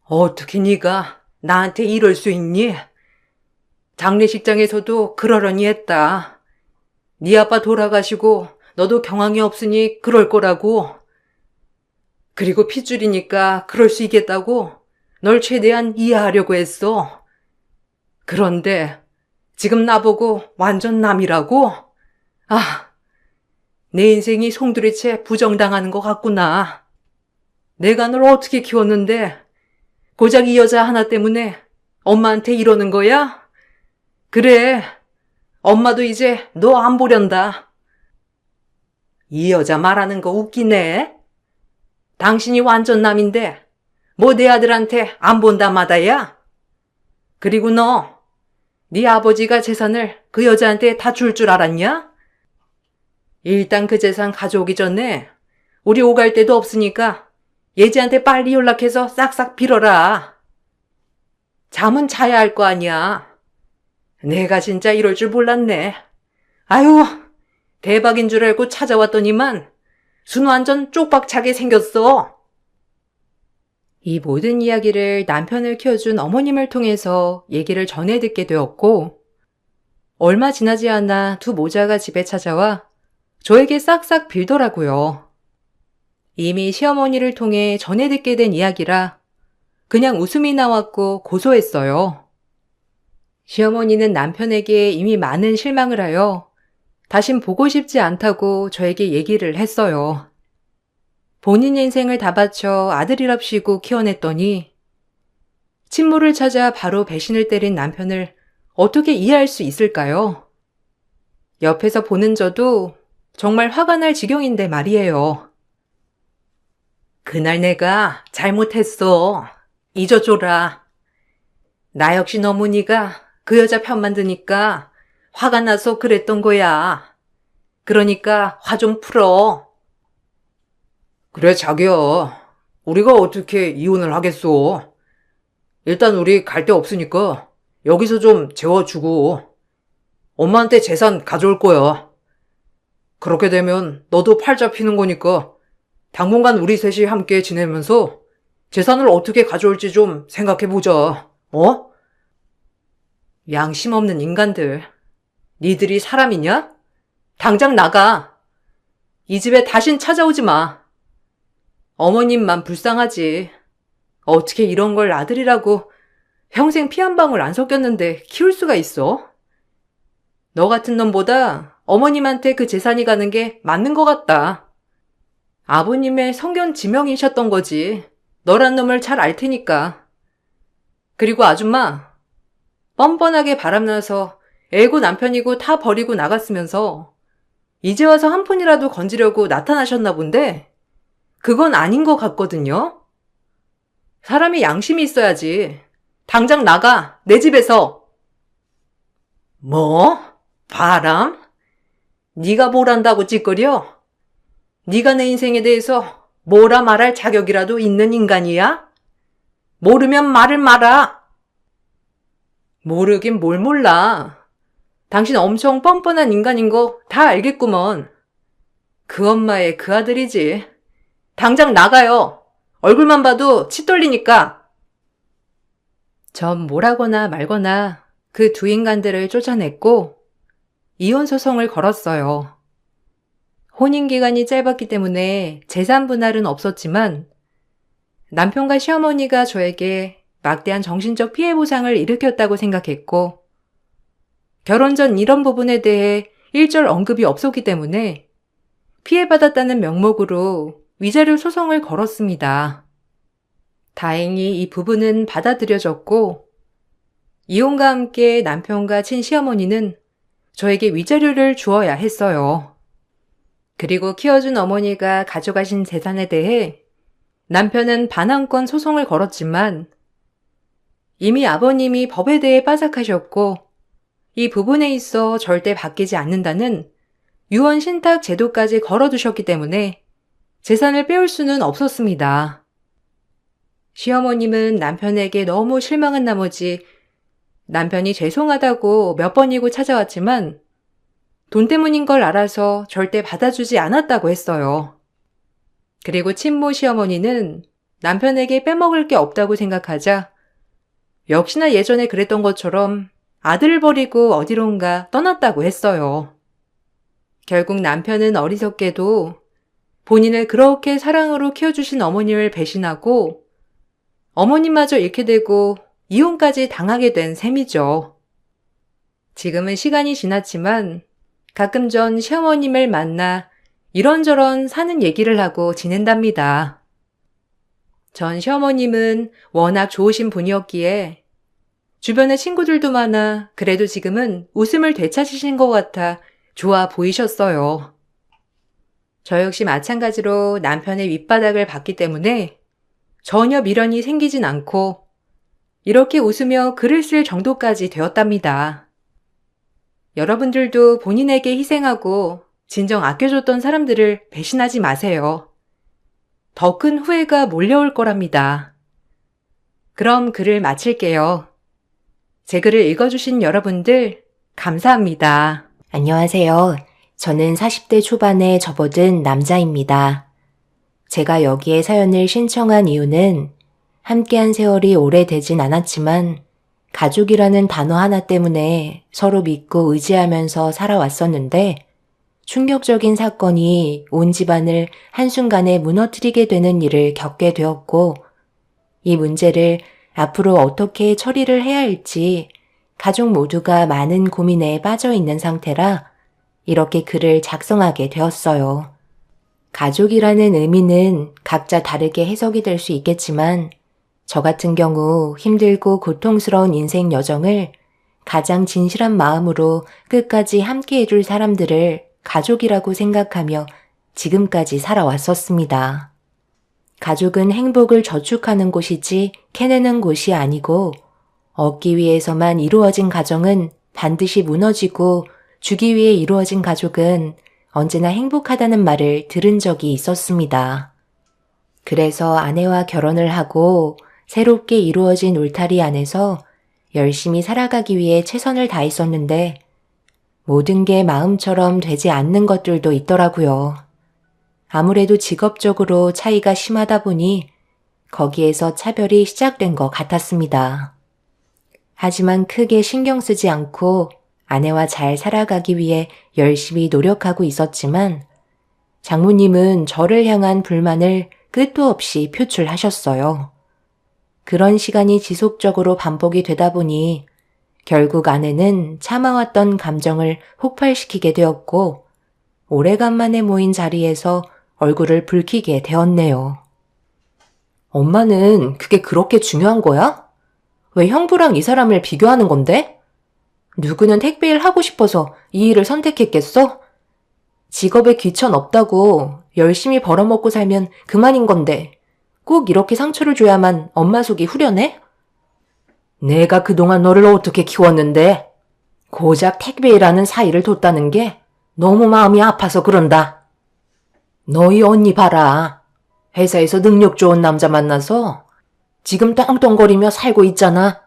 어떻게 네가 나한테 이럴 수 있니? 장례식장에서도 그러려니 했다. 네 아빠 돌아가시고 너도 경황이 없으니 그럴 거라고. 그리고 핏줄이니까 그럴 수 있겠다고 널 최대한 이해하려고 했어. 그런데 지금 나보고 완전 남이라고? 아, 내 인생이 송두리째 부정당하는 것 같구나. 내가 널 어떻게 키웠는데 고작 이 여자 하나 때문에 엄마한테 이러는 거야? 그래, 엄마도 이제 너 안 보련다. 이 여자 말하는 거 웃기네. 당신이 완전 남인데 뭐 내 아들한테 안 본다 마다야? 그리고 너, 네 아버지가 재산을 그 여자한테 다 줄 알았냐? 일단 그 재산 가져오기 전에 우리 오갈 데도 없으니까 예지한테 빨리 연락해서 싹싹 빌어라. 잠은 자야 할 거 아니야. 내가 진짜 이럴 줄 몰랐네. 아유, 대박인 줄 알고 찾아왔더니만 순 완전 쪽박차게 생겼어. 이 모든 이야기를 남편을 키워준 어머님을 통해서 얘기를 전해 듣게 되었고, 얼마 지나지 않아 두 모자가 집에 찾아와 저에게 싹싹 빌더라고요. 이미 시어머니를 통해 전해 듣게 된 이야기라 그냥 웃음이 나왔고 고소했어요. 시어머니는 남편에게 이미 많은 실망을 하여 다신 보고 싶지 않다고 저에게 얘기를 했어요. 본인 인생을 다 바쳐 아들이랍시고 키워냈더니 친모를 찾아 바로 배신을 때린 남편을 어떻게 이해할 수 있을까요? 옆에서 보는 저도 정말 화가 날 지경인데 말이에요. 그날 내가 잘못했어. 잊어줘라. 나 역시 너무 네가 그 여자 편만 드니까 화가 나서 그랬던 거야. 그러니까 화 좀 풀어. 그래, 자기야. 우리가 어떻게 이혼을 하겠소? 일단 우리 갈 데 없으니까 여기서 좀 재워주고 엄마한테 재산 가져올 거야. 그렇게 되면 너도 팔 잡히는 거니까 당분간 우리 셋이 함께 지내면서 재산을 어떻게 가져올지 좀 생각해보자. 어? 양심 없는 인간들. 니들이 사람이냐? 당장 나가. 이 집에 다신 찾아오지 마. 어머님만 불쌍하지. 어떻게 이런 걸 아들이라고 평생 피 한 방울 안 섞였는데 키울 수가 있어? 너 같은 놈보다 어머님한테 그 재산이 가는 게 맞는 것 같다. 아버님의 성견 지명이셨던 거지. 너란 놈을 잘 알 테니까. 그리고 아줌마, 뻔뻔하게 바람나서 애고 남편이고 다 버리고 나갔으면서 이제 와서 한 푼이라도 건지려고 나타나셨나 본데 그건 아닌 것 같거든요. 사람이 양심이 있어야지. 당장 나가, 내 집에서. 뭐? 바람? 네가 뭘 안다고 찌꺼려? 네가 내 인생에 대해서 뭐라 말할 자격이라도 있는 인간이야? 모르면 말을 마라. 모르긴 뭘 몰라. 당신 엄청 뻔뻔한 인간인 거 다 알겠구먼. 그 엄마의 그 아들이지. 당장 나가요. 얼굴만 봐도 치 떨리니까. 전 뭐라거나 말거나 그 두 인간들을 쫓아냈고 이혼 소송을 걸었어요. 혼인기간이 짧았기 때문에 재산 분할은 없었지만 남편과 시어머니가 저에게 막대한 정신적 피해 보상을 일으켰다고 생각했고 결혼 전 이런 부분에 대해 일절 언급이 없었기 때문에 피해받았다는 명목으로 위자료 소송을 걸었습니다. 다행히 이 부분은 받아들여졌고 이혼과 함께 남편과 친시어머니는 저에게 위자료를 주어야 했어요. 그리고 키워준 어머니가 가져가신 재산에 대해 남편은 반환권 소송을 걸었지만 이미 아버님이 법에 대해 빠삭하셨고 이 부분에 있어 절대 바뀌지 않는다는 유언 신탁 제도까지 걸어두셨기 때문에 재산을 빼올 수는 없었습니다. 시어머님은 남편에게 너무 실망한 나머지 남편이 죄송하다고 몇 번이고 찾아왔지만 돈 때문인 걸 알아서 절대 받아주지 않았다고 했어요. 그리고 친모 시어머니는 남편에게 빼먹을 게 없다고 생각하자 역시나 예전에 그랬던 것처럼 아들을 버리고 어디론가 떠났다고 했어요. 결국 남편은 어리석게도 본인을 그렇게 사랑으로 키워주신 어머님을 배신하고 어머님마저 잃게 되고 이혼까지 당하게 된 셈이죠. 지금은 시간이 지났지만 가끔 전 시어머님을 만나 이런저런 사는 얘기를 하고 지낸답니다. 전 시어머님은 워낙 좋으신 분이었기에 주변에 친구들도 많아 그래도 지금은 웃음을 되찾으신 것 같아 좋아 보이셨어요. 저 역시 마찬가지로 남편의 윗바닥을 봤기 때문에 전혀 미련이 생기진 않고 이렇게 웃으며 글을 쓸 정도까지 되었답니다. 여러분들도 본인에게 희생하고 진정 아껴줬던 사람들을 배신하지 마세요. 더 큰 후회가 몰려올 거랍니다. 그럼 글을 마칠게요. 제 글을 읽어주신 여러분들 감사합니다. 안녕하세요. 저는 40대 초반에 접어든 남자입니다. 제가 여기에 사연을 신청한 이유는 함께한 세월이 오래되진 않았지만 가족이라는 단어 하나 때문에 서로 믿고 의지하면서 살아왔었는데 충격적인 사건이 온 집안을 한순간에 무너뜨리게 되는 일을 겪게 되었고 이 문제를 앞으로 어떻게 처리를 해야 할지 가족 모두가 많은 고민에 빠져 있는 상태라 이렇게 글을 작성하게 되었어요. 가족이라는 의미는 각자 다르게 해석이 될 수 있겠지만 저 같은 경우 힘들고 고통스러운 인생 여정을 가장 진실한 마음으로 끝까지 함께 해줄 사람들을 가족이라고 생각하며 지금까지 살아왔었습니다. 가족은 행복을 저축하는 곳이지 캐내는 곳이 아니고 얻기 위해서만 이루어진 가정은 반드시 무너지고 주기 위해 이루어진 가족은 언제나 행복하다는 말을 들은 적이 있었습니다. 그래서 아내와 결혼을 하고 새롭게 이루어진 울타리 안에서 열심히 살아가기 위해 최선을 다했었는데 모든 게 마음처럼 되지 않는 것들도 있더라고요. 아무래도 직업적으로 차이가 심하다 보니 거기에서 차별이 시작된 것 같았습니다. 하지만 크게 신경 쓰지 않고 아내와 잘 살아가기 위해 열심히 노력하고 있었지만 장모님은 저를 향한 불만을 끝도 없이 표출하셨어요. 그런 시간이 지속적으로 반복이 되다 보니 결국 아내는 참아왔던 감정을 폭발시키게 되었고 오래간만에 모인 자리에서 얼굴을 붉히게 되었네요. 엄마는 그게 그렇게 중요한 거야? 왜 형부랑 이 사람을 비교하는 건데? 누구는 택배일 하고 싶어서 이 일을 선택했겠어? 직업에 귀천 없다고 열심히 벌어먹고 살면 그만인 건데 꼭 이렇게 상처를 줘야만 엄마 속이 후련해? 내가 그동안 너를 어떻게 키웠는데 고작 택배일하는 사이를 뒀다는 게 너무 마음이 아파서 그런다. 너희 언니 봐라. 회사에서 능력 좋은 남자 만나서 지금 떵떵거리며 살고 있잖아.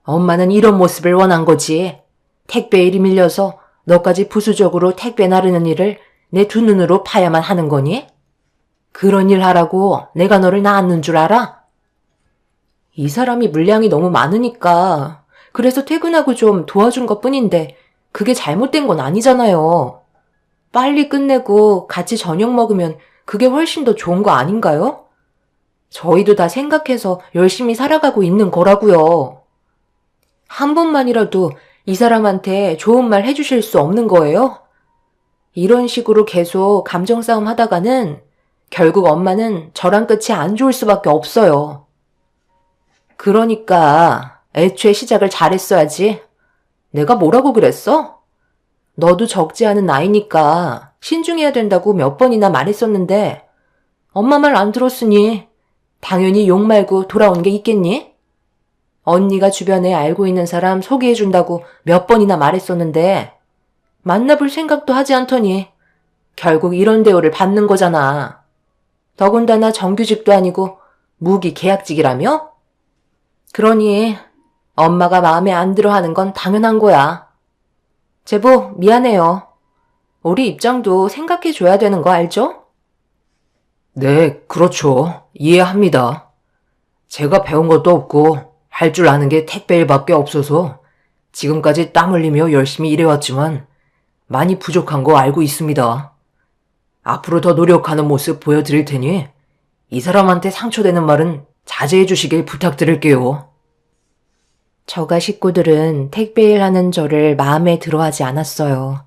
엄마는 이런 모습을 원한 거지. 택배일이 밀려서 너까지 부수적으로 택배 나르는 일을 내 두 눈으로 파야만 하는 거니? 그런 일 하라고 내가 너를 낳았는 줄 알아? 이 사람이 물량이 너무 많으니까 그래서 퇴근하고 좀 도와준 것뿐인데 그게 잘못된 건 아니잖아요. 빨리 끝내고 같이 저녁 먹으면 그게 훨씬 더 좋은 거 아닌가요? 저희도 다 생각해서 열심히 살아가고 있는 거라고요. 한 번만이라도 이 사람한테 좋은 말 해주실 수 없는 거예요? 이런 식으로 계속 감정 싸움 하다가는 결국 엄마는 저랑 끝이 안 좋을 수밖에 없어요. 그러니까 애초에 시작을 잘했어야지. 내가 뭐라고 그랬어? 너도 적지 않은 나이니까 신중해야 된다고 몇 번이나 말했었는데 엄마 말 안 들었으니 당연히 욕 말고 돌아온 게 있겠니? 언니가 주변에 알고 있는 사람 소개해준다고 몇 번이나 말했었는데 만나볼 생각도 하지 않더니 결국 이런 대우를 받는 거잖아. 더군다나 정규직도 아니고 무기 계약직이라며? 그러니 엄마가 마음에 안 들어 하는 건 당연한 거야. 제보 미안해요. 우리 입장도 생각해줘야 되는 거 알죠? 네, 그렇죠. 이해합니다. 제가 배운 것도 없고 할 줄 아는 게 택배일밖에 없어서 지금까지 땀 흘리며 열심히 일해왔지만 많이 부족한 거 알고 있습니다. 앞으로 더 노력하는 모습 보여드릴 테니 이 사람한테 상처되는 말은 자제해 주시길 부탁드릴게요. 저가 식구들은 택배일 하는 저를 마음에 들어하지 않았어요.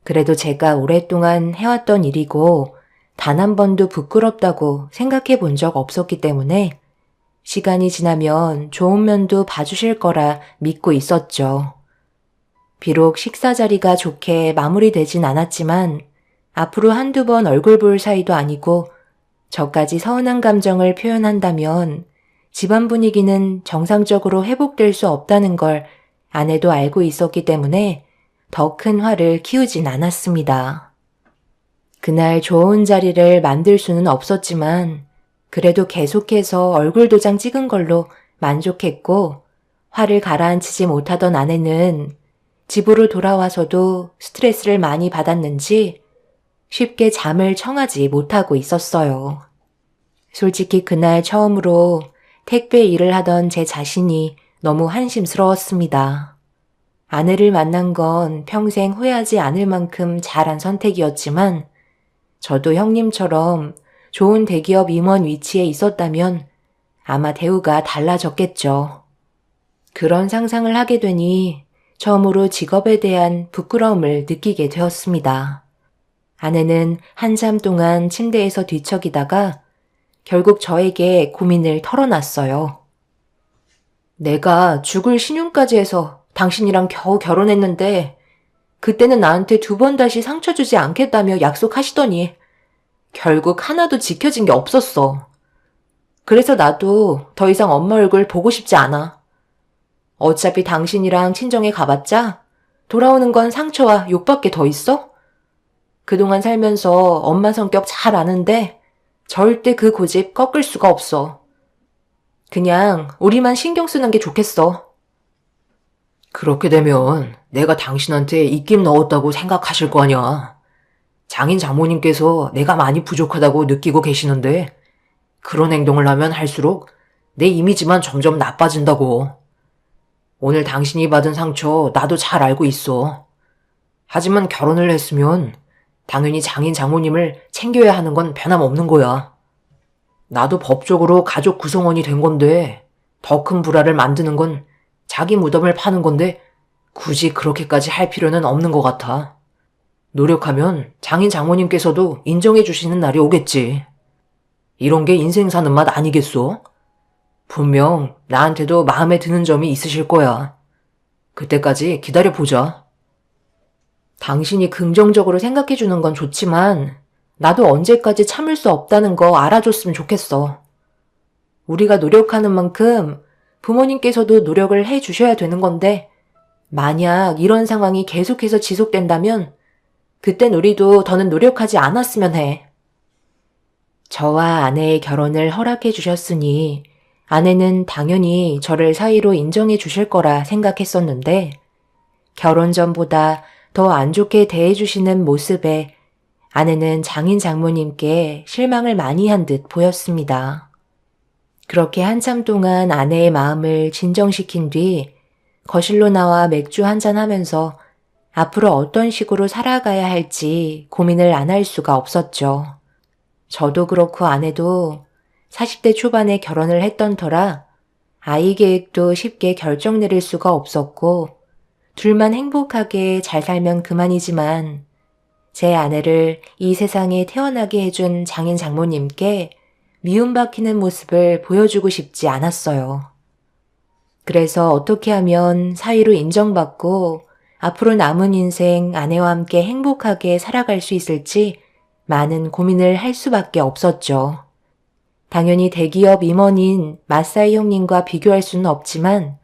그래도 제가 오랫동안 해왔던 일이고 단 한 번도 부끄럽다고 생각해 본 적 없었기 때문에 시간이 지나면 좋은 면도 봐주실 거라 믿고 있었죠. 비록 식사 자리가 좋게 마무리되진 않았지만 앞으로 한두 번 얼굴 볼 사이도 아니고 저까지 서운한 감정을 표현한다면 집안 분위기는 정상적으로 회복될 수 없다는 걸 아내도 알고 있었기 때문에 더 큰 화를 키우진 않았습니다. 그날 좋은 자리를 만들 수는 없었지만 그래도 계속해서 얼굴 도장 찍은 걸로 만족했고 화를 가라앉히지 못하던 아내는 집으로 돌아와서도 스트레스를 많이 받았는지 쉽게 잠을 청하지 못하고 있었어요. 솔직히 그날 처음으로 택배 일을 하던 제 자신이 너무 한심스러웠습니다. 아내를 만난 건 평생 후회하지 않을 만큼 잘한 선택이었지만 저도 형님처럼 좋은 대기업 임원 위치에 있었다면 아마 대우가 달라졌겠죠. 그런 상상을 하게 되니 처음으로 직업에 대한 부끄러움을 느끼게 되었습니다. 아내는 한참 동안 침대에서 뒤척이다가 결국 저에게 고민을 털어놨어요. 내가 죽을 신용까지 해서 당신이랑 겨우 결혼했는데 그때는 나한테 2번 다시 상처 주지 않겠다며 약속하시더니 결국 하나도 지켜진 게 없었어. 그래서 나도 더 이상 엄마 얼굴 보고 싶지 않아. 어차피 당신이랑 친정에 가봤자 돌아오는 건 상처와 욕밖에 더 있어? 그동안 살면서 엄마 성격 잘 아는데 절대 그 고집 꺾을 수가 없어. 그냥 우리만 신경 쓰는 게 좋겠어. 그렇게 되면 내가 당신한테 입김 넣었다고 생각하실 거 아니야. 장인 장모님께서 내가 많이 부족하다고 느끼고 계시는데 그런 행동을 하면 할수록 내 이미지만 점점 나빠진다고. 오늘 당신이 받은 상처 나도 잘 알고 있어. 하지만 결혼을 했으면 당연히 장인 장모님을 챙겨야 하는 건 변함없는 거야. 나도 법적으로 가족 구성원이 된 건데 더 큰 불화를 만드는 건 자기 무덤을 파는 건데 굳이 그렇게까지 할 필요는 없는 것 같아. 노력하면 장인 장모님께서도 인정해 주시는 날이 오겠지. 이런 게 인생 사는 맛 아니겠소? 분명 나한테도 마음에 드는 점이 있으실 거야. 그때까지 기다려보자. 당신이 긍정적으로 생각해 주는 건 좋지만 나도 언제까지 참을 수 없다는 거 알아줬으면 좋겠어. 우리가 노력하는 만큼 부모님께서도 노력을 해 주셔야 되는 건데 만약 이런 상황이 계속해서 지속된다면 그땐 우리도 더는 노력하지 않았으면 해. 저와 아내의 결혼을 허락해 주셨으니 아내는 당연히 저를 사위로 인정해 주실 거라 생각했었는데 결혼 전보다 더 안 좋게 대해 주시는 모습에 아내는 장인 장모님께 실망을 많이 한 듯 보였습니다. 그렇게 한참 동안 아내의 마음을 진정시킨 뒤 거실로 나와 맥주 한잔 하면서 앞으로 어떤 식으로 살아가야 할지 고민을 안 할 수가 없었죠. 저도 그렇고 아내도 40대 초반에 결혼을 했던 터라 아이 계획도 쉽게 결정 내릴 수가 없었고 둘만 행복하게 잘 살면 그만이지만 제 아내를 이 세상에 태어나게 해준 장인 장모님께 미움받히는 모습을 보여주고 싶지 않았어요. 그래서 어떻게 하면 사위로 인정받고 앞으로 남은 인생 아내와 함께 행복하게 살아갈 수 있을지 많은 고민을 할 수밖에 없었죠. 당연히 대기업 임원인 마사이 형님과 비교할 수는 없지만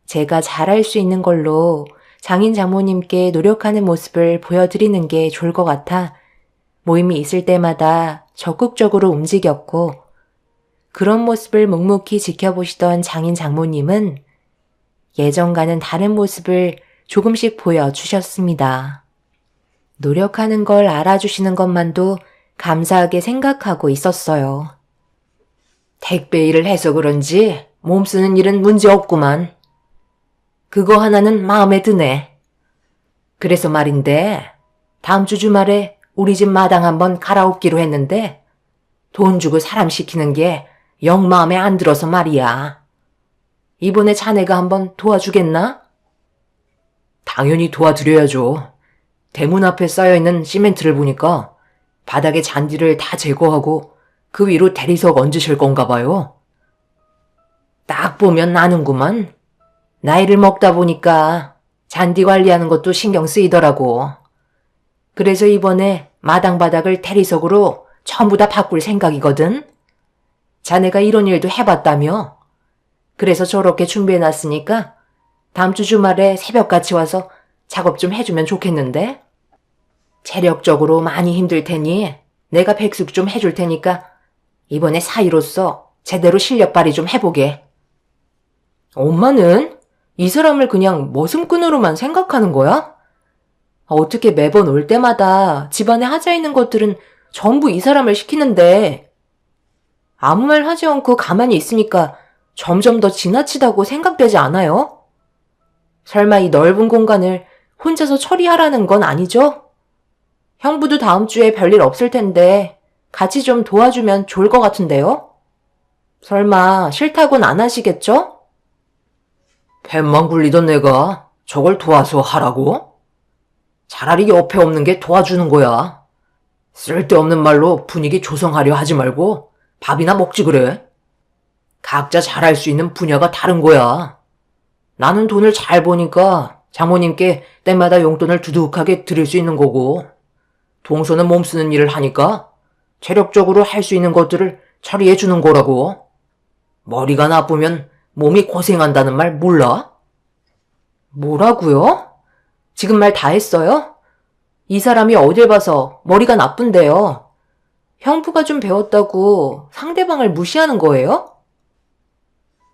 제가 잘할 수 있는 걸로 장인 장모님께 노력하는 모습을 보여드리는 게 좋을 것 같아 모임이 있을 때마다 적극적으로 움직였고 그런 모습을 묵묵히 지켜보시던 장인 장모님은 예전과는 다른 모습을 조금씩 보여주셨습니다. 노력하는 걸 알아주시는 것만도 감사하게 생각하고 있었어요. 택배 일을 해서 그런지 몸 쓰는 일은 문제 없구만. 그거 하나는 마음에 드네. 그래서 말인데 다음 주 주말에 우리 집 마당 한번 갈아엎기로 했는데 돈 주고 사람 시키는 게 영 마음에 안 들어서 말이야. 이번에 자네가 한번 도와주겠나? 당연히 도와드려야죠. 대문 앞에 쌓여있는 시멘트를 보니까 바닥에 잔디를 다 제거하고 그 위로 대리석 얹으실 건가 봐요. 딱 보면 나는구만. 나이를 먹다 보니까 잔디 관리하는 것도 신경 쓰이더라고. 그래서 이번에 마당 바닥을 대리석으로 전부 다 바꿀 생각이거든. 자네가 이런 일도 해봤다며. 그래서 저렇게 준비해놨으니까 다음 주 주말에 새벽같이 와서 작업 좀 해주면 좋겠는데? 체력적으로 많이 힘들 테니 내가 백숙 좀 해줄 테니까 이번에 사위로서 제대로 실력 발휘 좀 해보게. 엄마는 이 사람을 그냥 머슴꾼으로만 생각하는 거야? 어떻게 매번 올 때마다 집안에 하자 있는 것들은 전부 이 사람을 시키는데 아무 말 하지 않고 가만히 있으니까 점점 더 지나치다고 생각되지 않아요? 설마 이 넓은 공간을 혼자서 처리하라는 건 아니죠? 형부도 다음 주에 별일 없을 텐데 같이 좀 도와주면 좋을 것 같은데요? 설마 싫다고는 안 하시겠죠? 뱃만 굴리던 내가 저걸 도와서 하라고? 차라리 옆에 없는 게 도와주는 거야. 쓸데없는 말로 분위기 조성하려 하지 말고 밥이나 먹지 그래. 각자 잘할 수 있는 분야가 다른 거야. 나는 돈을 잘 버니까 장모님께 때마다 용돈을 두둑하게 드릴 수 있는 거고, 동서는 몸 쓰는 일을 하니까 체력적으로 할 수 있는 것들을 처리해 주는 거라고. 머리가 나쁘면 몸이 고생한다는 말 몰라? 뭐라고요? 지금 말 다 했어요? 이 사람이 어딜 봐서 머리가 나쁜데요. 형부가 좀 배웠다고 상대방을 무시하는 거예요?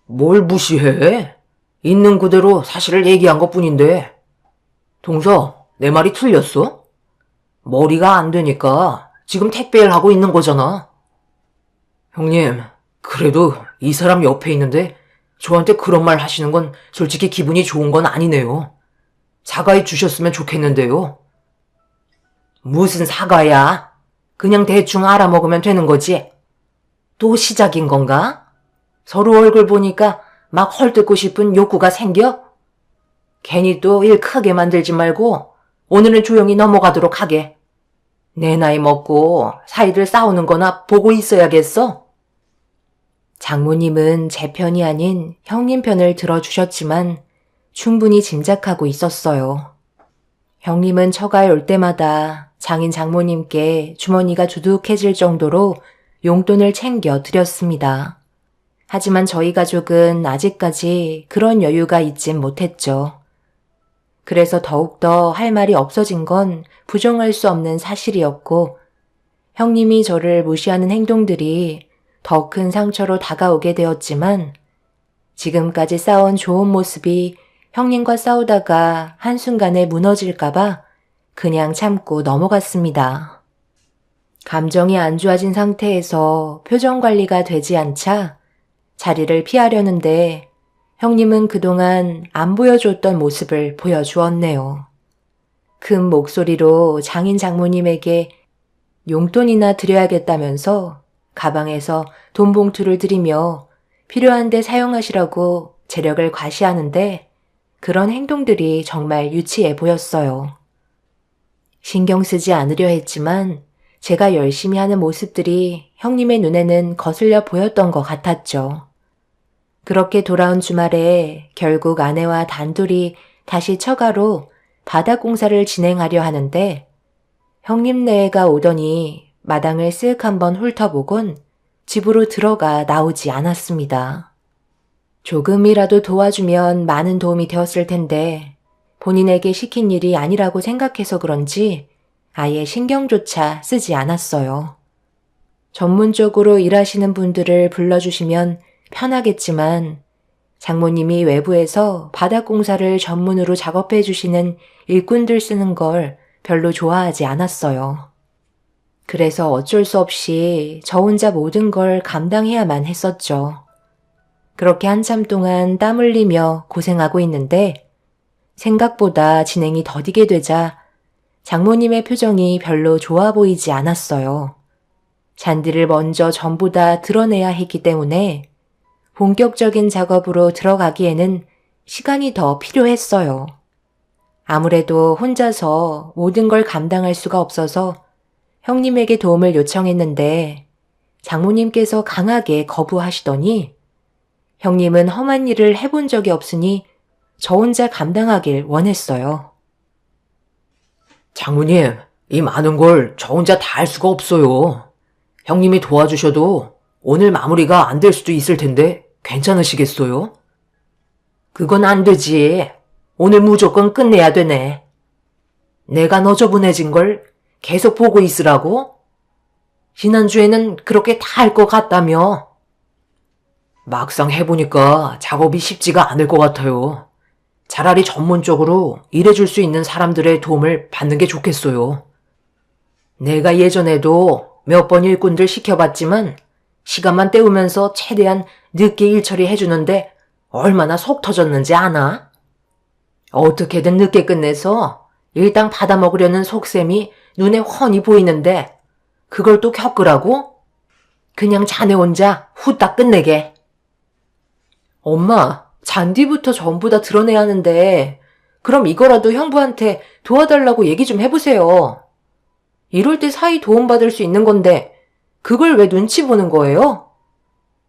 뭘 무시해? 있는 그대로 사실을 얘기한 것뿐인데. 동서, 내 말이 틀렸어? 머리가 안 되니까 지금 택배일 하고 있는 거잖아. 형님, 그래도 이 사람 옆에 있는데 저한테 그런 말 하시는 건 솔직히 기분이 좋은 건 아니네요. 사과해 주셨으면 좋겠는데요. 무슨 사과야? 그냥 대충 알아먹으면 되는 거지. 또 시작인 건가? 서로 얼굴 보니까 막 헐뜯고 싶은 욕구가 생겨? 괜히 또 일 크게 만들지 말고 오늘은 조용히 넘어가도록 하게. 내 나이 먹고 사이들 싸우는 거나 보고 있어야겠어? 장모님은 제 편이 아닌 형님 편을 들어주셨지만 충분히 짐작하고 있었어요. 형님은 처가에 올 때마다 장인 장모님께 주머니가 두둑해질 정도로 용돈을 챙겨 드렸습니다. 하지만 저희 가족은 아직까지 그런 여유가 있진 못했죠. 그래서 더욱더 할 말이 없어진 건 부정할 수 없는 사실이었고, 형님이 저를 무시하는 행동들이 더 큰 상처로 다가오게 되었지만, 지금까지 쌓아온 좋은 모습이 형님과 싸우다가 한순간에 무너질까봐 그냥 참고 넘어갔습니다. 감정이 안 좋아진 상태에서 표정 관리가 되지 않자 자리를 피하려는데 형님은 그동안 안 보여줬던 모습을 보여주었네요. 큰 목소리로 장인 장모님에게 용돈이나 드려야겠다면서 가방에서 돈 봉투를 들이며 필요한 데 사용하시라고 재력을 과시하는데 그런 행동들이 정말 유치해 보였어요. 신경 쓰지 않으려 했지만 제가 열심히 하는 모습들이 형님의 눈에는 거슬려 보였던 것 같았죠. 그렇게 돌아온 주말에 결국 아내와 단둘이 다시 처가로 바닥 공사를 진행하려 하는데 형님네가 오더니 마당을 쓱 한번 훑어보곤 집으로 들어가 나오지 않았습니다. 조금이라도 도와주면 많은 도움이 되었을 텐데 본인에게 시킨 일이 아니라고 생각해서 그런지 아예 신경조차 쓰지 않았어요. 전문적으로 일하시는 분들을 불러주시면 편하겠지만 장모님이 외부에서 바닥 공사를 전문으로 작업해 주시는 일꾼들 쓰는 걸 별로 좋아하지 않았어요. 그래서 어쩔 수 없이 저 혼자 모든 걸 감당해야만 했었죠. 그렇게 한참 동안 땀 흘리며 고생하고 있는데 생각보다 진행이 더디게 되자 장모님의 표정이 별로 좋아 보이지 않았어요. 잔디를 먼저 전부 다 드러내야 했기 때문에 본격적인 작업으로 들어가기에는 시간이 더 필요했어요. 아무래도 혼자서 모든 걸 감당할 수가 없어서 형님에게 도움을 요청했는데 장모님께서 강하게 거부하시더니 형님은 험한 일을 해본 적이 없으니 저 혼자 감당하길 원했어요. 장모님, 이 많은 걸 저 혼자 다 할 수가 없어요. 형님이 도와주셔도 오늘 마무리가 안 될 수도 있을 텐데 괜찮으시겠어요? 그건 안 되지. 오늘 무조건 끝내야 되네. 내가 너저분해진 걸 계속 보고 있으라고? 지난주에는 그렇게 다 할 것 같다며. 막상 해보니까 작업이 쉽지가 않을 것 같아요. 차라리 전문적으로 일해줄 수 있는 사람들의 도움을 받는 게 좋겠어요. 내가 예전에도 몇 번 일꾼들 시켜봤지만 시간만 때우면서 최대한 늦게 일 처리해주는데 얼마나 속 터졌는지 아나? 어떻게든 늦게 끝내서 일당 받아먹으려는 속셈이 눈에 훤히 보이는데 그걸 또 겪으라고? 그냥 자네 혼자 후딱 끝내게. 엄마, 잔디부터 전부 다 드러내야 하는데 그럼 이거라도 형부한테 도와달라고 얘기 좀 해보세요. 이럴 때 사이 도움받을 수 있는 건데 그걸 왜 눈치 보는 거예요?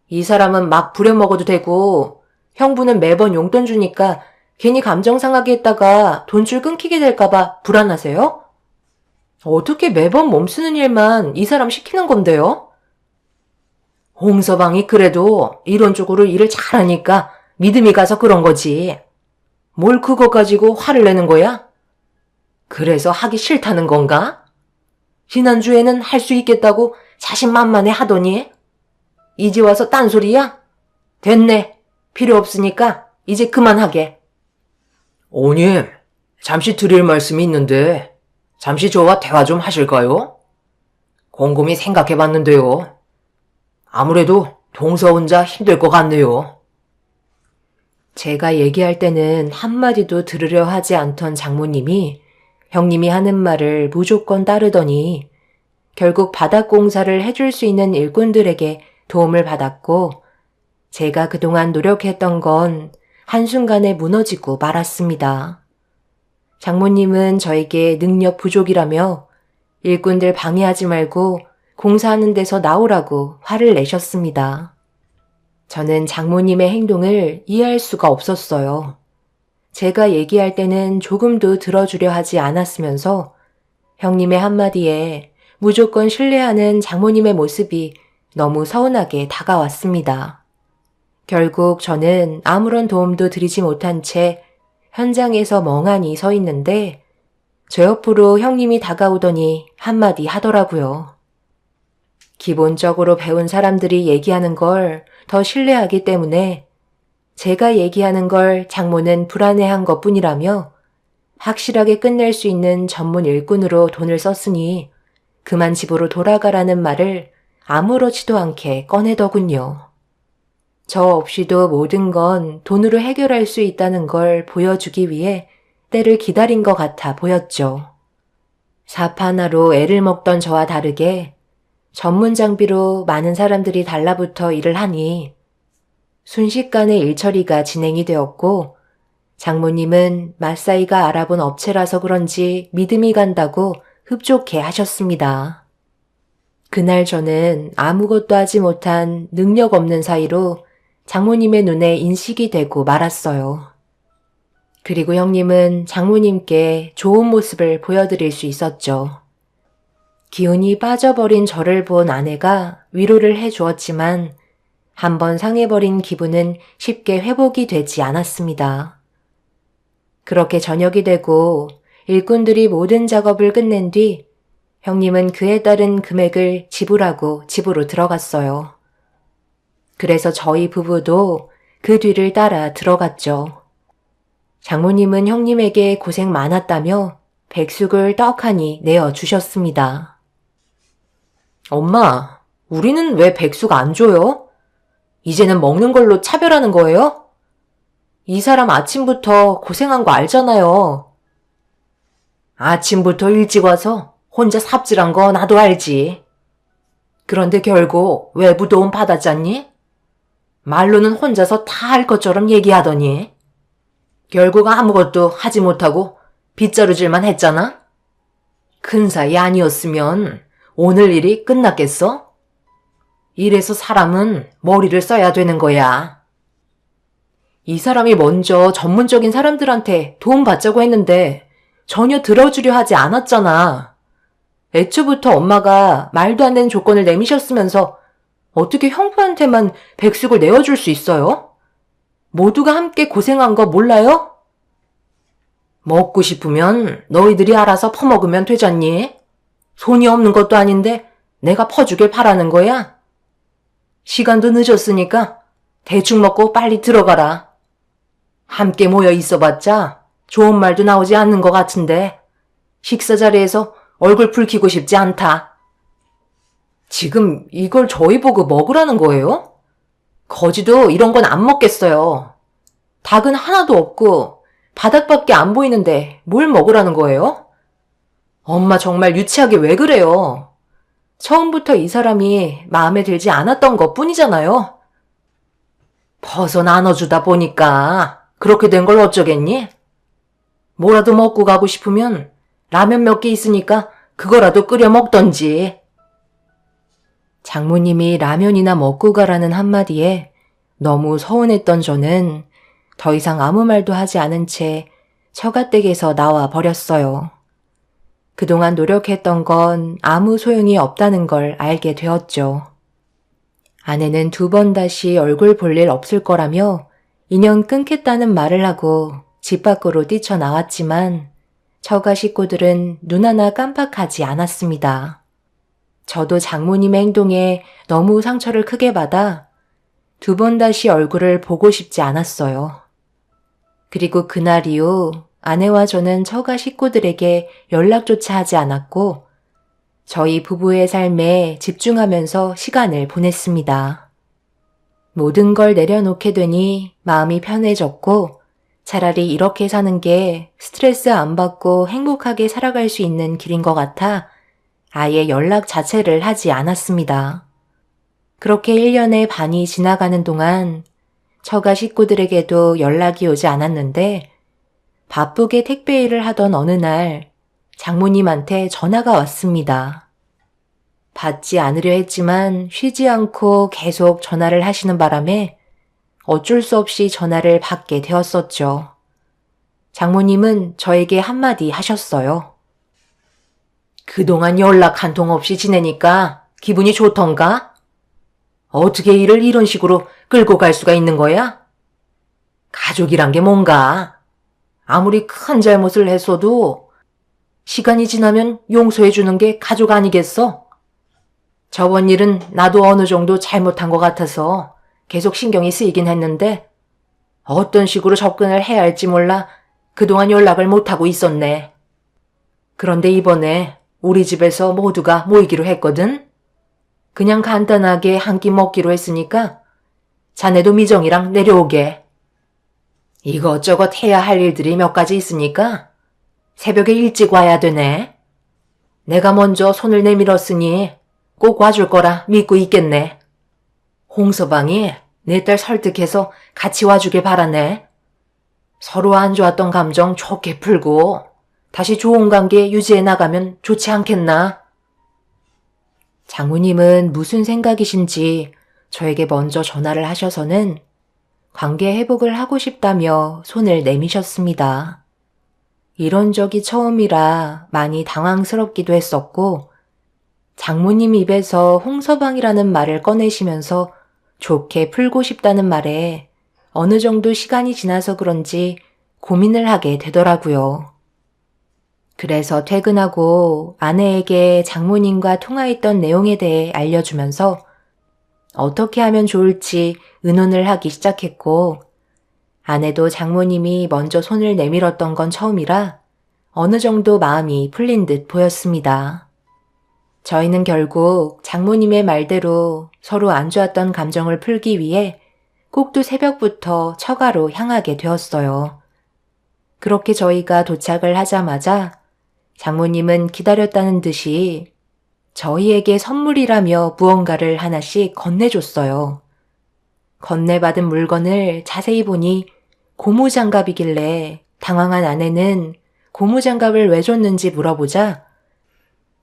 이 사람은 막 부려먹어도 되고 형부는 매번 용돈 주니까 괜히 감정 상하게 했다가 돈줄 끊기게 될까봐 불안하세요? 어떻게 매번 몸쓰는 일만 이 사람 시키는 건데요? 홍서방이 그래도 이론적으로 일을 잘하니까 믿음이 가서 그런 거지. 뭘 그거 가지고 화를 내는 거야? 그래서 하기 싫다는 건가? 지난주에는 할 수 있겠다고 자신만만해 하더니 이제 와서 딴소리야? 됐네. 필요 없으니까 이제 그만하게. 어님, 잠시 드릴 말씀이 있는데 잠시 저와 대화 좀 하실까요? 곰곰이 생각해봤는데요. 아무래도 동서 혼자 힘들 것 같네요. 제가 얘기할 때는 한마디도 들으려 하지 않던 장모님이 형님이 하는 말을 무조건 따르더니 결국 바닥 공사를 해줄 수 있는 일꾼들에게 도움을 받았고 제가 그동안 노력했던 건 한순간에 무너지고 말았습니다. 장모님은 저에게 능력 부족이라며 일꾼들 방해하지 말고 공사하는 데서 나오라고 화를 내셨습니다. 저는 장모님의 행동을 이해할 수가 없었어요. 제가 얘기할 때는 조금도 들어주려 하지 않았으면서 형님의 한마디에 무조건 신뢰하는 장모님의 모습이 너무 서운하게 다가왔습니다. 결국 저는 아무런 도움도 드리지 못한 채 현장에서 멍하니 서 있는데 저 옆으로 형님이 다가오더니 한마디 하더라고요. 기본적으로 배운 사람들이 얘기하는 걸 더 신뢰하기 때문에 제가 얘기하는 걸 장모는 불안해한 것뿐이라며 확실하게 끝낼 수 있는 전문 일꾼으로 돈을 썼으니 그만 집으로 돌아가라는 말을 아무렇지도 않게 꺼내더군요. 저 없이도 모든 건 돈으로 해결할 수 있다는 걸 보여주기 위해 때를 기다린 것 같아 보였죠. 삽 하나로 애를 먹던 저와 다르게 전문 장비로 많은 사람들이 달라붙어 일을 하니 순식간에 일처리가 진행이 되었고 장모님은 맞사이가 알아본 업체라서 그런지 믿음이 간다고 흡족해 하셨습니다. 그날 저는 아무것도 하지 못한 능력 없는 사이로 장모님의 눈에 인식이 되고 말았어요. 그리고 형님은 장모님께 좋은 모습을 보여드릴 수 있었죠. 기운이 빠져버린 저를 본 아내가 위로를 해주었지만 한번 상해버린 기분은 쉽게 회복이 되지 않았습니다. 그렇게 저녁이 되고 일꾼들이 모든 작업을 끝낸 뒤 형님은 그에 따른 금액을 지불하고 집으로 들어갔어요. 그래서 저희 부부도 그 뒤를 따라 들어갔죠. 장모님은 형님에게 고생 많았다며 백숙을 떡하니 내어주셨습니다. 엄마, 우리는 왜 백숙 안 줘요? 이제는 먹는 걸로 차별하는 거예요? 이 사람 아침부터 고생한 거 알잖아요. 아침부터 일찍 와서 혼자 삽질한 거 나도 알지. 그런데 결국 외부 도움 받았잖니? 말로는 혼자서 다 할 것처럼 얘기하더니 결국 아무것도 하지 못하고 빗자루질만 했잖아? 큰 사이 아니었으면 오늘 일이 끝났겠어? 이래서 사람은 머리를 써야 되는 거야. 이 사람이 먼저 전문적인 사람들한테 도움받자고 했는데 전혀 들어주려 하지 않았잖아. 애초부터 엄마가 말도 안 되는 조건을 내미셨으면서 어떻게 형부한테만 백숙을 내어줄 수 있어요? 모두가 함께 고생한 거 몰라요? 먹고 싶으면 너희들이 알아서 퍼먹으면 되잖니? 손이 없는 것도 아닌데 내가 퍼주길 바라는 거야? 시간도 늦었으니까 대충 먹고 빨리 들어가라. 함께 모여 있어봤자 좋은 말도 나오지 않는 것 같은데 식사 자리에서 얼굴 붉히고 싶지 않다. 지금 이걸 저희 보고 먹으라는 거예요? 거지도 이런 건 안 먹겠어요. 닭은 하나도 없고 바닥밖에 안 보이는데 뭘 먹으라는 거예요? 엄마 정말 유치하게 왜 그래요? 처음부터 이 사람이 마음에 들지 않았던 것 뿐이잖아요. 벗어 나눠주다 보니까 그렇게 된 걸 어쩌겠니? 뭐라도 먹고 가고 싶으면 라면 몇 개 있으니까 그거라도 끓여 먹던지. 장모님이 라면이나 먹고 가라는 한마디에 너무 서운했던 저는 더 이상 아무 말도 하지 않은 채 처가댁에서 나와 버렸어요. 그동안 노력했던 건 아무 소용이 없다는 걸 알게 되었죠. 아내는 2번 다시 얼굴 볼 일 없을 거라며 인연 끊겠다는 말을 하고 집 밖으로 뛰쳐나왔지만 처가 식구들은 눈 하나 깜빡하지 않았습니다. 저도 장모님의 행동에 너무 상처를 크게 받아 2번 다시 얼굴을 보고 싶지 않았어요. 그리고 그날 이후 아내와 저는 처가 식구들에게 연락조차 하지 않았고 저희 부부의 삶에 집중하면서 시간을 보냈습니다. 모든 걸 내려놓게 되니 마음이 편해졌고 차라리 이렇게 사는 게 스트레스 안 받고 행복하게 살아갈 수 있는 길인 것 같아 아예 연락 자체를 하지 않았습니다. 그렇게 1년의 반이 지나가는 동안 처가 식구들에게도 연락이 오지 않았는데 바쁘게 택배 일을 하던 어느 날 장모님한테 전화가 왔습니다. 받지 않으려 했지만 쉬지 않고 계속 전화를 하시는 바람에 어쩔 수 없이 전화를 받게 되었었죠. 장모님은 저에게 한마디 하셨어요. 그동안 연락 한 통 없이 지내니까 기분이 좋던가? 어떻게 일을 이런 식으로 끌고 갈 수가 있는 거야? 가족이란 게 뭔가? 아무리 큰 잘못을 했어도 시간이 지나면 용서해 주는 게 가족 아니겠어? 저번 일은 나도 어느 정도 잘못한 것 같아서 계속 신경이 쓰이긴 했는데 어떤 식으로 접근을 해야 할지 몰라 그동안 연락을 못하고 있었네. 그런데 이번에 우리 집에서 모두가 모이기로 했거든? 그냥 간단하게 한 끼 먹기로 했으니까 자네도 미정이랑 내려오게. 이것저것 해야 할 일들이 몇 가지 있으니까 새벽에 일찍 와야 되네. 내가 먼저 손을 내밀었으니 꼭 와줄 거라 믿고 있겠네. 홍서방이 내 딸 설득해서 같이 와주길 바라네. 서로 안 좋았던 감정 좋게 풀고 다시 좋은 관계 유지해 나가면 좋지 않겠나? 장모님은 무슨 생각이신지 저에게 먼저 전화를 하셔서는 관계 회복을 하고 싶다며 손을 내미셨습니다. 이런 적이 처음이라 많이 당황스럽기도 했었고 장모님 입에서 홍서방이라는 말을 꺼내시면서 좋게 풀고 싶다는 말에 어느 정도 시간이 지나서 그런지 고민을 하게 되더라고요. 그래서 퇴근하고 아내에게 장모님과 통화했던 내용에 대해 알려주면서 어떻게 하면 좋을지 의논을 하기 시작했고 아내도 장모님이 먼저 손을 내밀었던 건 처음이라 어느 정도 마음이 풀린 듯 보였습니다. 저희는 결국 장모님의 말대로 서로 안 좋았던 감정을 풀기 위해 꼭두 새벽부터 처가로 향하게 되었어요. 그렇게 저희가 도착을 하자마자 장모님은 기다렸다는 듯이 저희에게 선물이라며 무언가를 하나씩 건네줬어요. 건네받은 물건을 자세히 보니 고무장갑이길래 당황한 아내는 고무장갑을 왜 줬는지 물어보자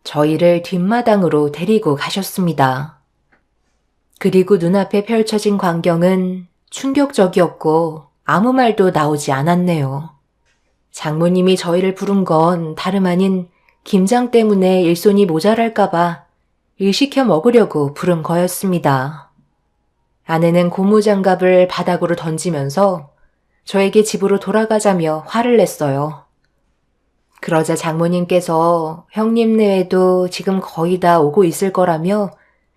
저희를 뒷마당으로 데리고 가셨습니다. 그리고 눈앞에 펼쳐진 광경은 충격적이었고 아무 말도 나오지 않았네요. 장모님이 저희를 부른 건 다름 아닌 김장 때문에 일손이 모자랄까봐 일 시켜 먹으려고 부른 거였습니다. 아내는 고무장갑을 바닥으로 던지면서 저에게 집으로 돌아가자며 화를 냈어요. 그러자 장모님께서 형님 내외도 지금 거의 다 오고 있을 거라며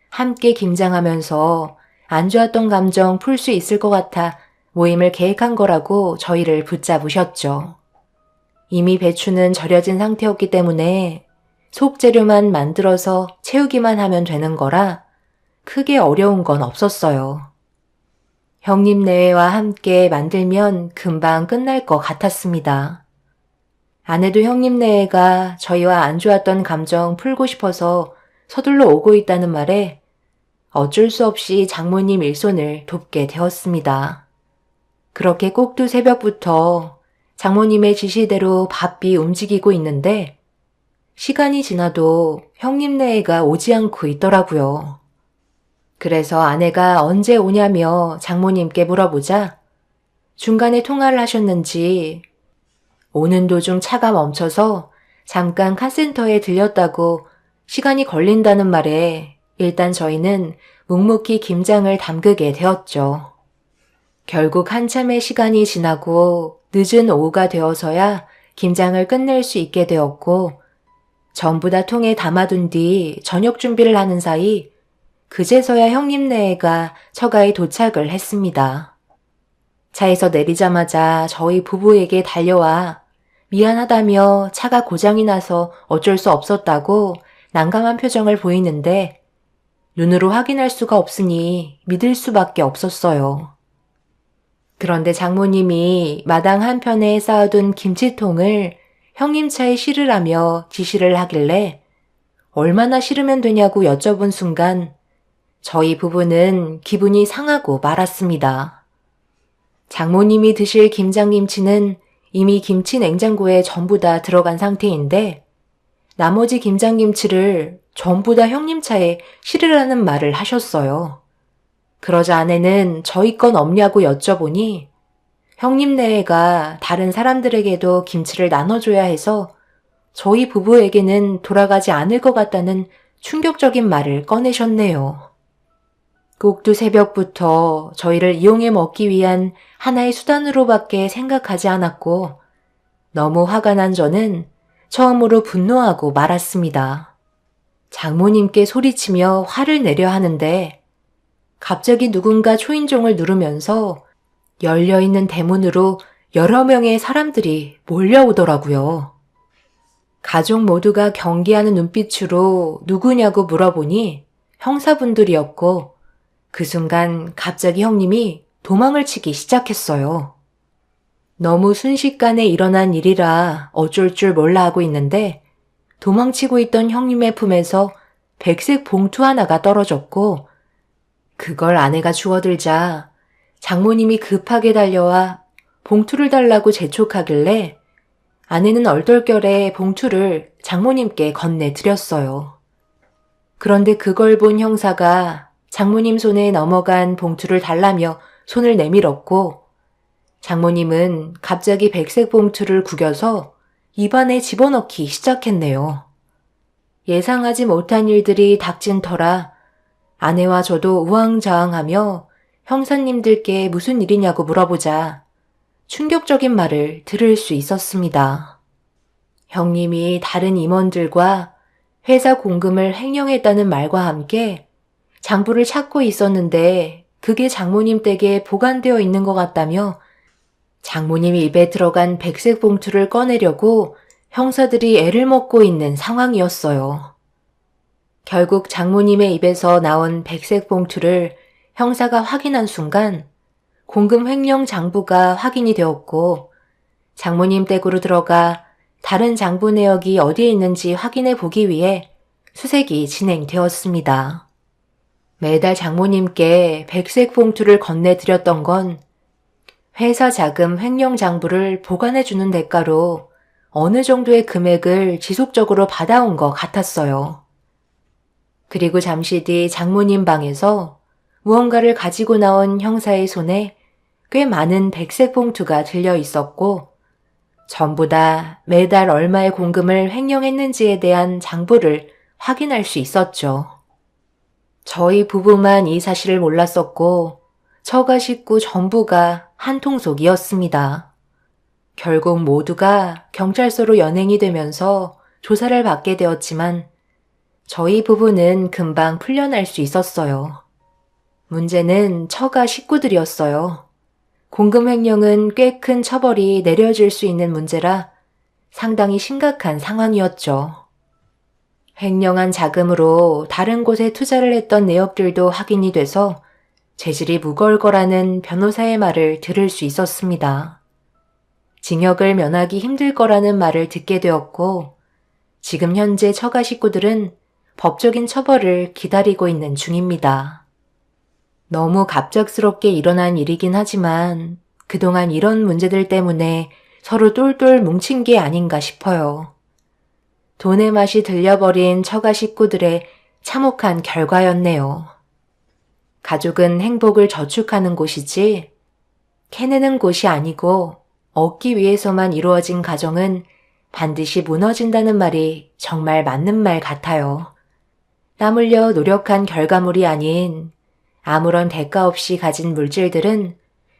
함께 김장하면서 안 좋았던 감정 풀 수 있을 것 같아 모임을 계획한 거라고 저희를 붙잡으셨죠. 이미 배추는 절여진 상태였기 때문에 속재료만 만들어서 채우기만 하면 되는 거라 크게 어려운 건 없었어요. 형님 내외와 함께 만들면 금방 끝날 것 같았습니다. 아내도 형님 내외가 저희와 안 좋았던 감정 풀고 싶어서 서둘러 오고 있다는 말에 어쩔 수 없이 장모님 일손을 돕게 되었습니다. 그렇게 꼭두 새벽부터 장모님의 지시대로 바삐 움직이고 있는데 시간이 지나도 형님 내외가 오지 않고 있더라고요. 그래서 아내가 언제 오냐며 장모님께 물어보자 중간에 통화를 하셨는지 오는 도중 차가 멈춰서 잠깐 카센터에 들렸다고 시간이 걸린다는 말에 일단 저희는 묵묵히 김장을 담그게 되었죠. 결국 한참의 시간이 지나고 늦은 오후가 되어서야 김장을 끝낼 수 있게 되었고 전부 다 통에 담아둔 뒤 저녁 준비를 하는 사이 그제서야 형님 내외가 처가에 도착을 했습니다. 차에서 내리자마자 저희 부부에게 달려와 미안하다며 차가 고장이 나서 어쩔 수 없었다고 난감한 표정을 보이는데 눈으로 확인할 수가 없으니 믿을 수밖에 없었어요. 그런데 장모님이 마당 한편에 쌓아둔 김치통을 형님 차에 실으라며 지시를 하길래 얼마나 실으면 되냐고 여쭤본 순간 저희 부부는 기분이 상하고 말았습니다. 장모님이 드실 김장김치는 이미 김치 냉장고에 전부 다 들어간 상태인데 나머지 김장김치를 전부 다 형님 차에 실으라는 말을 하셨어요. 그러자 아내는 저희 건 없냐고 여쭤보니 형님 내외가 다른 사람들에게도 김치를 나눠줘야 해서 저희 부부에게는 돌아가지 않을 것 같다는 충격적인 말을 꺼내셨네요. 꼭두 새벽부터 저희를 이용해 먹기 위한 하나의 수단으로밖에 생각하지 않았고 너무 화가 난 저는 처음으로 분노하고 말았습니다. 장모님께 소리치며 화를 내려 하는데 갑자기 누군가 초인종을 누르면서 열려있는 대문으로 여러 명의 사람들이 몰려오더라고요. 가족 모두가 경계하는 눈빛으로 누구냐고 물어보니 형사분들이었고 그 순간 갑자기 형님이 도망을 치기 시작했어요. 너무 순식간에 일어난 일이라 어쩔 줄 몰라 하고 있는데 도망치고 있던 형님의 품에서 백색 봉투 하나가 떨어졌고 그걸 아내가 주워들자 장모님이 급하게 달려와 봉투를 달라고 재촉하길래 아내는 얼떨결에 봉투를 장모님께 건네드렸어요. 그런데 그걸 본 형사가 장모님 손에 넘어간 봉투를 달라며 손을 내밀었고 장모님은 갑자기 백색 봉투를 구겨서 입안에 집어넣기 시작했네요. 예상하지 못한 일들이 닥친 터라 아내와 저도 우왕좌왕하며 형사님들께 무슨 일이냐고 물어보자 충격적인 말을 들을 수 있었습니다. 형님이 다른 임원들과 회사 공금을 횡령했다는 말과 함께 장부를 찾고 있었는데 그게 장모님 댁에 보관되어 있는 것 같다며 장모님 입에 들어간 백색 봉투를 꺼내려고 형사들이 애를 먹고 있는 상황이었어요. 결국 장모님의 입에서 나온 백색 봉투를 형사가 확인한 순간 공금 횡령 장부가 확인이 되었고 장모님 댁으로 들어가 다른 장부 내역이 어디에 있는지 확인해 보기 위해 수색이 진행되었습니다. 매달 장모님께 백색 봉투를 건네드렸던 건 회사 자금 횡령 장부를 보관해 주는 대가로 어느 정도의 금액을 지속적으로 받아온 것 같았어요. 그리고 잠시 뒤 장모님 방에서 무언가를 가지고 나온 형사의 손에 꽤 많은 백색 봉투가 들려 있었고 전부 다 매달 얼마의 공금을 횡령했는지에 대한 장부를 확인할 수 있었죠. 저희 부부만 이 사실을 몰랐었고 처가 식구 전부가 한통속이었습니다. 결국 모두가 경찰서로 연행이 되면서 조사를 받게 되었지만 저희 부부는 금방 풀려날 수 있었어요. 문제는 처가 식구들이었어요. 공금횡령은 꽤 큰 처벌이 내려질 수 있는 문제라 상당히 심각한 상황이었죠. 횡령한 자금으로 다른 곳에 투자를 했던 내역들도 확인이 돼서 재질이 무거울 거라는 변호사의 말을 들을 수 있었습니다. 징역을 면하기 힘들 거라는 말을 듣게 되었고 지금 현재 처가 식구들은 법적인 처벌을 기다리고 있는 중입니다. 너무 갑작스럽게 일어난 일이긴 하지만 그동안 이런 문제들 때문에 서로 똘똘 뭉친 게 아닌가 싶어요. 돈의 맛이 들려버린 처가 식구들의 참혹한 결과였네요. 가족은 행복을 저축하는 곳이지 캐내는 곳이 아니고 얻기 위해서만 이루어진 가정은 반드시 무너진다는 말이 정말 맞는 말 같아요. 땀 흘려 노력한 결과물이 아닌 아무런 대가 없이 가진 물질들은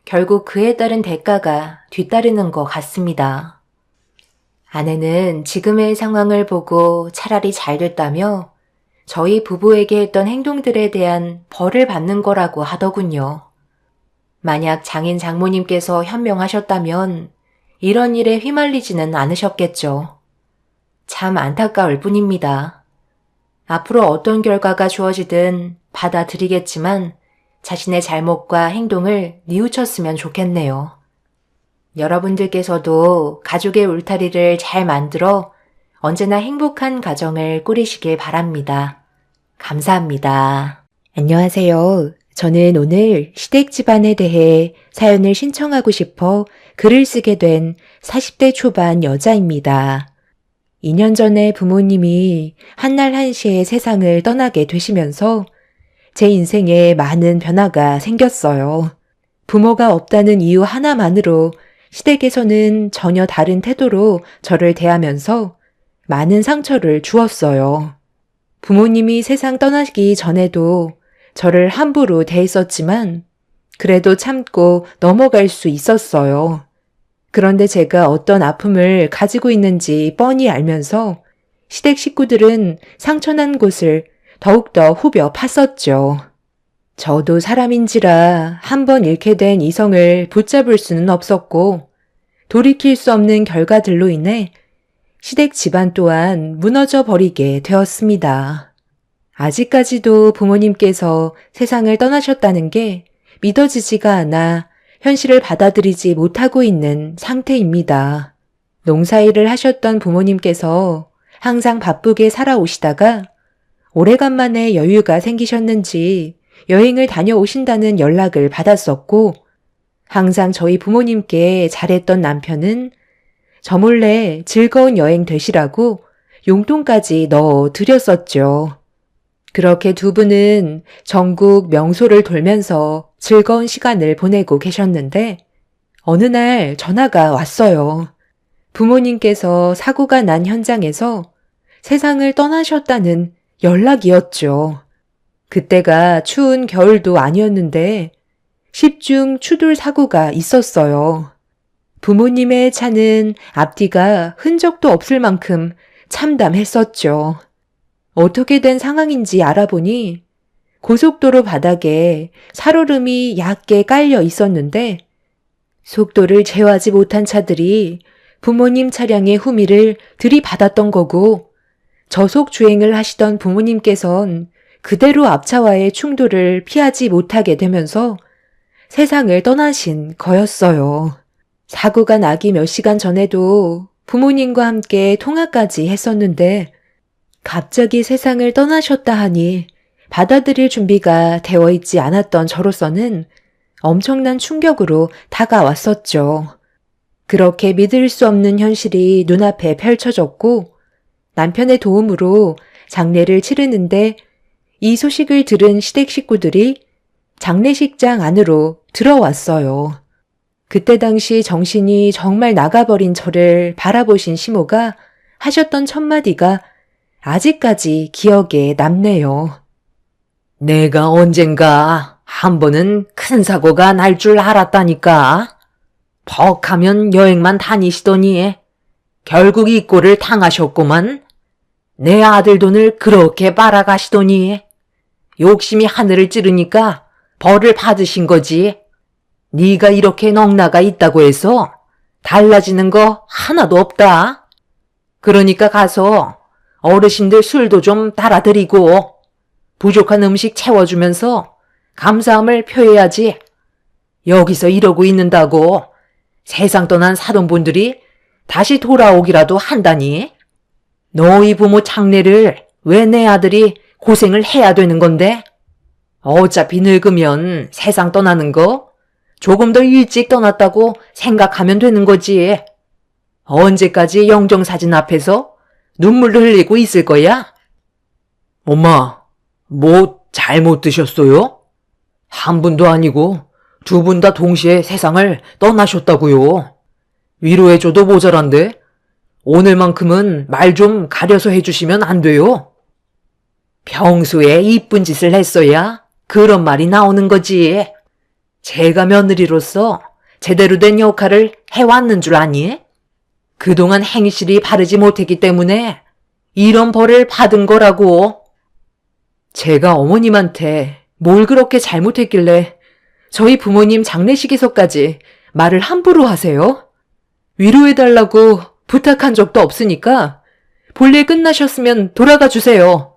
결국 그에 따른 대가가 뒤따르는 것 같습니다. 아내는 지금의 상황을 보고 차라리 잘 됐다며 저희 부부에게 했던 행동들에 대한 벌을 받는 거라고 하더군요. 만약 장인 장모님께서 현명하셨다면 이런 일에 휘말리지는 않으셨겠죠. 참 안타까울 뿐입니다. 앞으로 어떤 결과가 주어지든 받아들이겠지만 자신의 잘못과 행동을 뉘우쳤으면 좋겠네요. 여러분들께서도 가족의 울타리를 잘 만들어 언제나 행복한 가정을 꾸리시길 바랍니다. 감사합니다. 안녕하세요. 저는 오늘 시댁 집안에 대해 사연을 신청하고 싶어 글을 쓰게 된 40대 초반 여자입니다. 2년 전에 부모님이 한날 한시에 세상을 떠나게 되시면서 제 인생에 많은 변화가 생겼어요. 부모가 없다는 이유 하나만으로 시댁에서는 전혀 다른 태도로 저를 대하면서 많은 상처를 주었어요. 부모님이 세상 떠나기 전에도 저를 함부로 대했었지만 그래도 참고 넘어갈 수 있었어요. 그런데 제가 어떤 아픔을 가지고 있는지 뻔히 알면서 시댁 식구들은 상처난 곳을 더욱더 후벼 팠었죠. 저도 사람인지라 한번 잃게 된 이성을 붙잡을 수는 없었고 돌이킬 수 없는 결과들로 인해 시댁 집안 또한 무너져 버리게 되었습니다. 아직까지도 부모님께서 세상을 떠나셨다는 게 믿어지지가 않아 현실을 받아들이지 못하고 있는 상태입니다. 농사일을 하셨던 부모님께서 항상 바쁘게 살아오시다가 오래간만에 여유가 생기셨는지 여행을 다녀오신다는 연락을 받았었고 항상 저희 부모님께 잘했던 남편은 저 몰래 즐거운 여행 되시라고 용돈까지 넣어 드렸었죠. 그렇게 두 분은 전국 명소를 돌면서 즐거운 시간을 보내고 계셨는데 어느 날 전화가 왔어요. 부모님께서 사고가 난 현장에서 세상을 떠나셨다는 연락이었죠. 그때가 추운 겨울도 아니었는데 10중 추돌 사고가 있었어요. 부모님의 차는 앞뒤가 흔적도 없을 만큼 참담했었죠. 어떻게 된 상황인지 알아보니 고속도로 바닥에 살얼음이 얕게 깔려 있었는데 속도를 제어하지 못한 차들이 부모님 차량의 후미를 들이받았던 거고 저속 주행을 하시던 부모님께선 그대로 앞차와의 충돌을 피하지 못하게 되면서 세상을 떠나신 거였어요. 사고가 나기 몇 시간 전에도 부모님과 함께 통화까지 했었는데 갑자기 세상을 떠나셨다 하니 받아들일 준비가 되어 있지 않았던 저로서는 엄청난 충격으로 다가왔었죠. 그렇게 믿을 수 없는 현실이 눈앞에 펼쳐졌고 남편의 도움으로 장례를 치르는데 이 소식을 들은 시댁 식구들이 장례식장 안으로 들어왔어요. 그때 당시 정신이 정말 나가버린 저를 바라보신 시모가 하셨던 첫마디가 아직까지 기억에 남네요. 내가 언젠가 한 번은 큰 사고가 날 줄 알았다니까. 퍽 하면 여행만 다니시더니 결국 이 꼴을 당하셨구만. 내 아들 돈을 그렇게 빨아가시더니 욕심이 하늘을 찌르니까 벌을 받으신 거지. 네가 이렇게 넉나가 있다고 해서 달라지는 거 하나도 없다. 그러니까 가서 어르신들 술도 좀 따라드리고 부족한 음식 채워주면서 감사함을 표해야지. 여기서 이러고 있는다고 세상 떠난 사돈분들이 다시 돌아오기라도 한다니. 너희 부모 장례를 왜 내 아들이 고생을 해야 되는 건데? 어차피 늙으면 세상 떠나는 거 조금 더 일찍 떠났다고 생각하면 되는 거지. 언제까지 영정사진 앞에서 눈물을 흘리고 있을 거야? 엄마, 뭐 잘못 드셨어요? 한 분도 아니고 두 분 다 동시에 세상을 떠나셨다고요. 위로해줘도 모자란데 오늘만큼은 말 좀 가려서 해주시면 안 돼요? 평소에 이쁜 짓을 했어야 그런 말이 나오는 거지. 제가 며느리로서 제대로 된 역할을 해왔는 줄 아니? 그동안 행실이 바르지 못했기 때문에 이런 벌을 받은 거라고. 제가 어머님한테 뭘 그렇게 잘못했길래 저희 부모님 장례식에서까지 말을 함부로 하세요? 위로해달라고 부탁한 적도 없으니까 볼일 끝나셨으면 돌아가 주세요.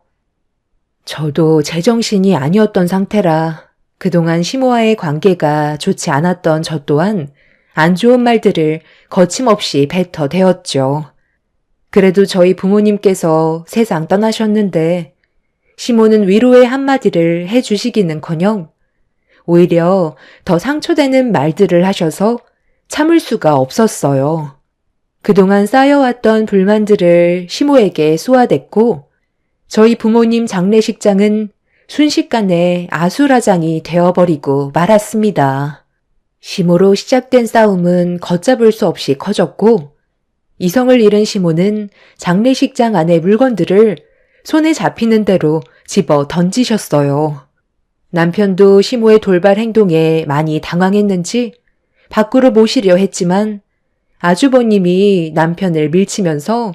저도 제정신이 아니었던 상태라 그동안 시모와의 관계가 좋지 않았던 저 또한 안 좋은 말들을 거침없이 뱉어대었죠. 그래도 저희 부모님께서 세상 떠나셨는데 시모는 위로의 한마디를 해주시기는커녕 오히려 더 상처되는 말들을 하셔서 참을 수가 없었어요. 그동안 쌓여왔던 불만들을 시모에게 쏘아댔고 저희 부모님 장례식장은 순식간에 아수라장이 되어버리고 말았습니다. 시모로 시작된 싸움은 걷잡을 수 없이 커졌고 이성을 잃은 시모는 장례식장 안의 물건들을 손에 잡히는 대로 집어 던지셨어요. 남편도 시모의 돌발 행동에 많이 당황했는지 밖으로 모시려 했지만 아주버님이 남편을 밀치면서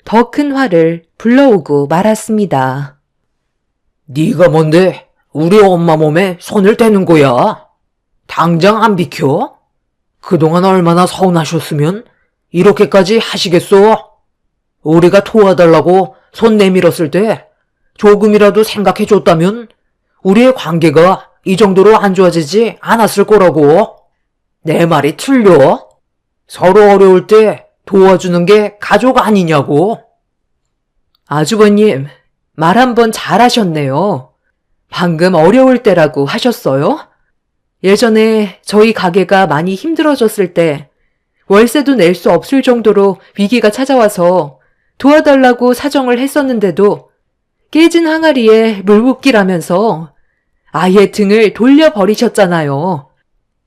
더 큰 화를 불러오고 말았습니다. 네가 뭔데 우리 엄마 몸에 손을 대는 거야? 당장 안 비켜? 그동안 얼마나 서운하셨으면 이렇게까지 하시겠어? 우리가 도와달라고 손 내밀었을 때 조금이라도 생각해줬다면 우리의 관계가 이 정도로 안 좋아지지 않았을 거라고. 내 말이 틀려? 서로 어려울 때 도와주는 게 가족 아니냐고. 아주버님, 말 한번 잘하셨네요. 방금 어려울 때라고 하셨어요? 예전에 저희 가게가 많이 힘들어졌을 때 월세도 낼 수 없을 정도로 위기가 찾아와서 도와달라고 사정을 했었는데도 깨진 항아리에 물 붓기라면서 아예 등을 돌려버리셨잖아요.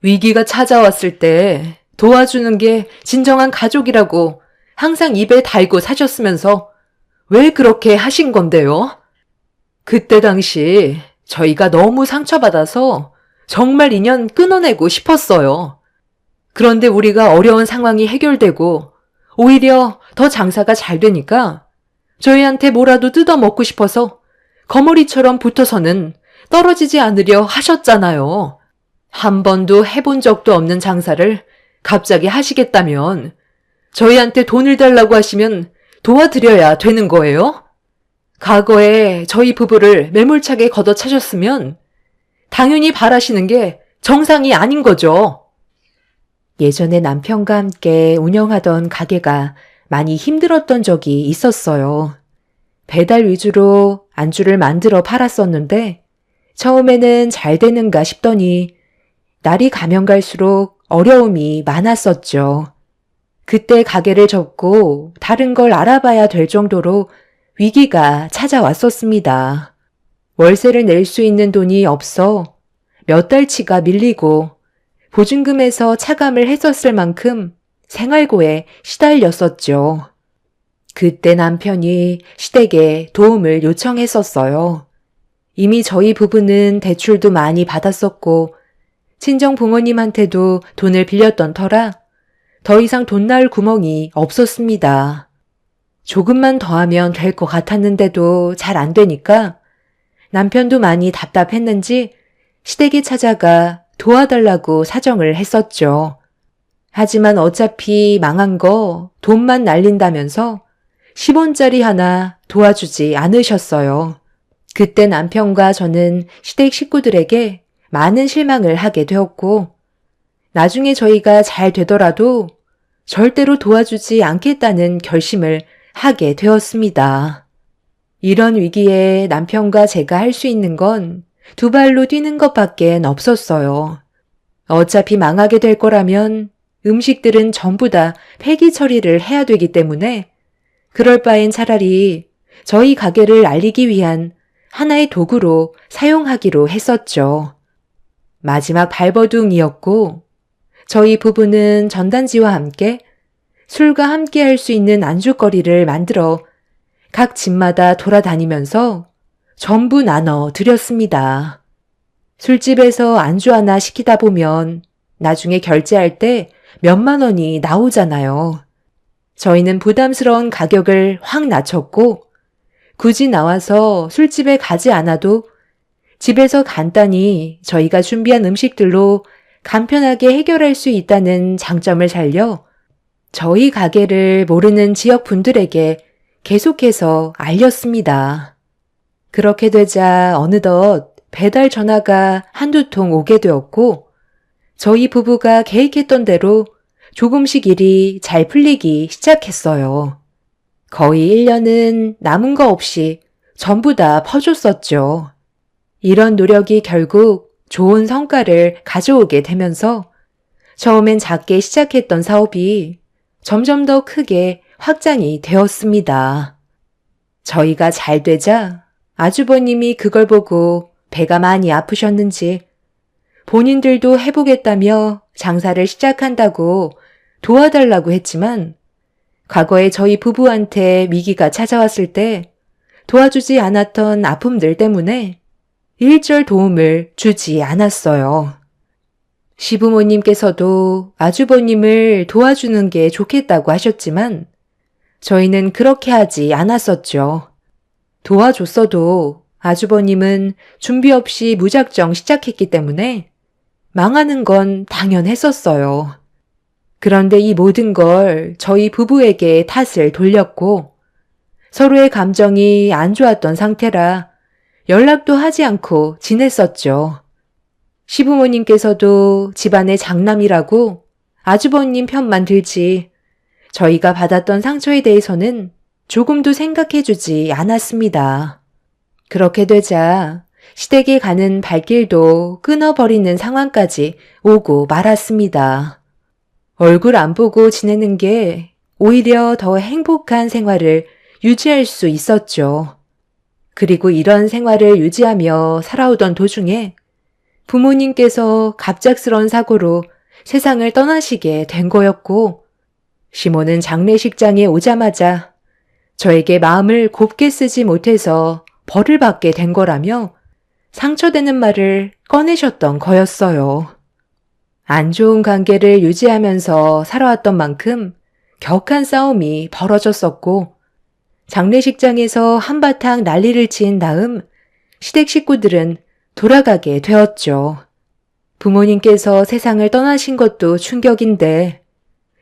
위기가 찾아왔을 때 도와주는 게 진정한 가족이라고 항상 입에 달고 사셨으면서 왜 그렇게 하신 건데요? 그때 당시 저희가 너무 상처받아서 정말 인연 끊어내고 싶었어요. 그런데 우리가 어려운 상황이 해결되고 오히려 더 장사가 잘 되니까 저희한테 뭐라도 뜯어먹고 싶어서 거머리처럼 붙어서는 떨어지지 않으려 하셨잖아요. 한 번도 해본 적도 없는 장사를 갑자기 하시겠다면 저희한테 돈을 달라고 하시면 도와드려야 되는 거예요? 과거에 저희 부부를 매몰차게 걷어차셨으면 당연히 바라시는 게 정상이 아닌 거죠. 예전에 남편과 함께 운영하던 가게가 많이 힘들었던 적이 있었어요. 배달 위주로 안주를 만들어 팔았었는데 처음에는 잘 되는가 싶더니 날이 가면 갈수록 어려움이 많았었죠. 그때 가게를 접고 다른 걸 알아봐야 될 정도로 위기가 찾아왔었습니다. 월세를 낼 수 있는 돈이 없어 몇 달치가 밀리고 보증금에서 차감을 했었을 만큼 생활고에 시달렸었죠. 그때 남편이 시댁에 도움을 요청했었어요. 이미 저희 부부는 대출도 많이 받았었고 친정 부모님한테도 돈을 빌렸던 터라 더 이상 돈 나올 구멍이 없었습니다. 조금만 더 하면 될 것 같았는데도 잘 안 되니까 남편도 많이 답답했는지 시댁에 찾아가 도와달라고 사정을 했었죠. 하지만 어차피 망한 거 돈만 날린다면서 10원짜리 하나 도와주지 않으셨어요. 그때 남편과 저는 시댁 식구들에게 많은 실망을 하게 되었고, 나중에 저희가 잘 되더라도 절대로 도와주지 않겠다는 결심을 하게 되었습니다. 이런 위기에 남편과 제가 할 수 있는 건 두 발로 뛰는 것밖엔 없었어요. 어차피 망하게 될 거라면 음식들은 전부 다 폐기 처리를 해야 되기 때문에 그럴 바엔 차라리 저희 가게를 알리기 위한 하나의 도구로 사용하기로 했었죠. 마지막 발버둥이었고 저희 부부는 전단지와 함께 술과 함께 할 수 있는 안주거리를 만들어 각 집마다 돌아다니면서 전부 나눠 드렸습니다. 술집에서 안주 하나 시키다 보면 나중에 결제할 때 몇만 원이 나오잖아요. 저희는 부담스러운 가격을 확 낮췄고 굳이 나와서 술집에 가지 않아도 집에서 간단히 저희가 준비한 음식들로 간편하게 해결할 수 있다는 장점을 살려 저희 가게를 모르는 지역 분들에게 계속해서 알렸습니다. 그렇게 되자 어느덧 배달 전화가 한두 통 오게 되었고 저희 부부가 계획했던 대로 조금씩 일이 잘 풀리기 시작했어요. 거의 1년은 남은 거 없이 전부 다 퍼줬었죠. 이런 노력이 결국 좋은 성과를 가져오게 되면서 처음엔 작게 시작했던 사업이 점점 더 크게 확장이 되었습니다. 저희가 잘 되자 아주버님이 그걸 보고 배가 많이 아프셨는지 본인들도 해보겠다며 장사를 시작한다고 도와달라고 했지만 과거에 저희 부부한테 위기가 찾아왔을 때 도와주지 않았던 아픔들 때문에 일절 도움을 주지 않았어요. 시부모님께서도 아주버님을 도와주는 게 좋겠다고 하셨지만 저희는 그렇게 하지 않았었죠. 도와줬어도 아주버님은 준비 없이 무작정 시작했기 때문에 망하는 건 당연했었어요. 그런데 이 모든 걸 저희 부부에게 탓을 돌렸고 서로의 감정이 안 좋았던 상태라 연락도 하지 않고 지냈었죠. 시부모님께서도 집안의 장남이라고 아주버님 편만 들지 저희가 받았던 상처에 대해서는 조금도 생각해주지 않았습니다. 그렇게 되자 시댁에 가는 발길도 끊어버리는 상황까지 오고 말았습니다. 얼굴 안 보고 지내는 게 오히려 더 행복한 생활을 유지할 수 있었죠. 그리고 이런 생활을 유지하며 살아오던 도중에 부모님께서 갑작스런 사고로 세상을 떠나시게 된 거였고 시모는 장례식장에 오자마자 저에게 마음을 곱게 쓰지 못해서 벌을 받게 된 거라며 상처되는 말을 꺼내셨던 거였어요. 안 좋은 관계를 유지하면서 살아왔던 만큼 격한 싸움이 벌어졌었고 장례식장에서 한바탕 난리를 친 다음 시댁 식구들은 돌아가게 되었죠. 부모님께서 세상을 떠나신 것도 충격인데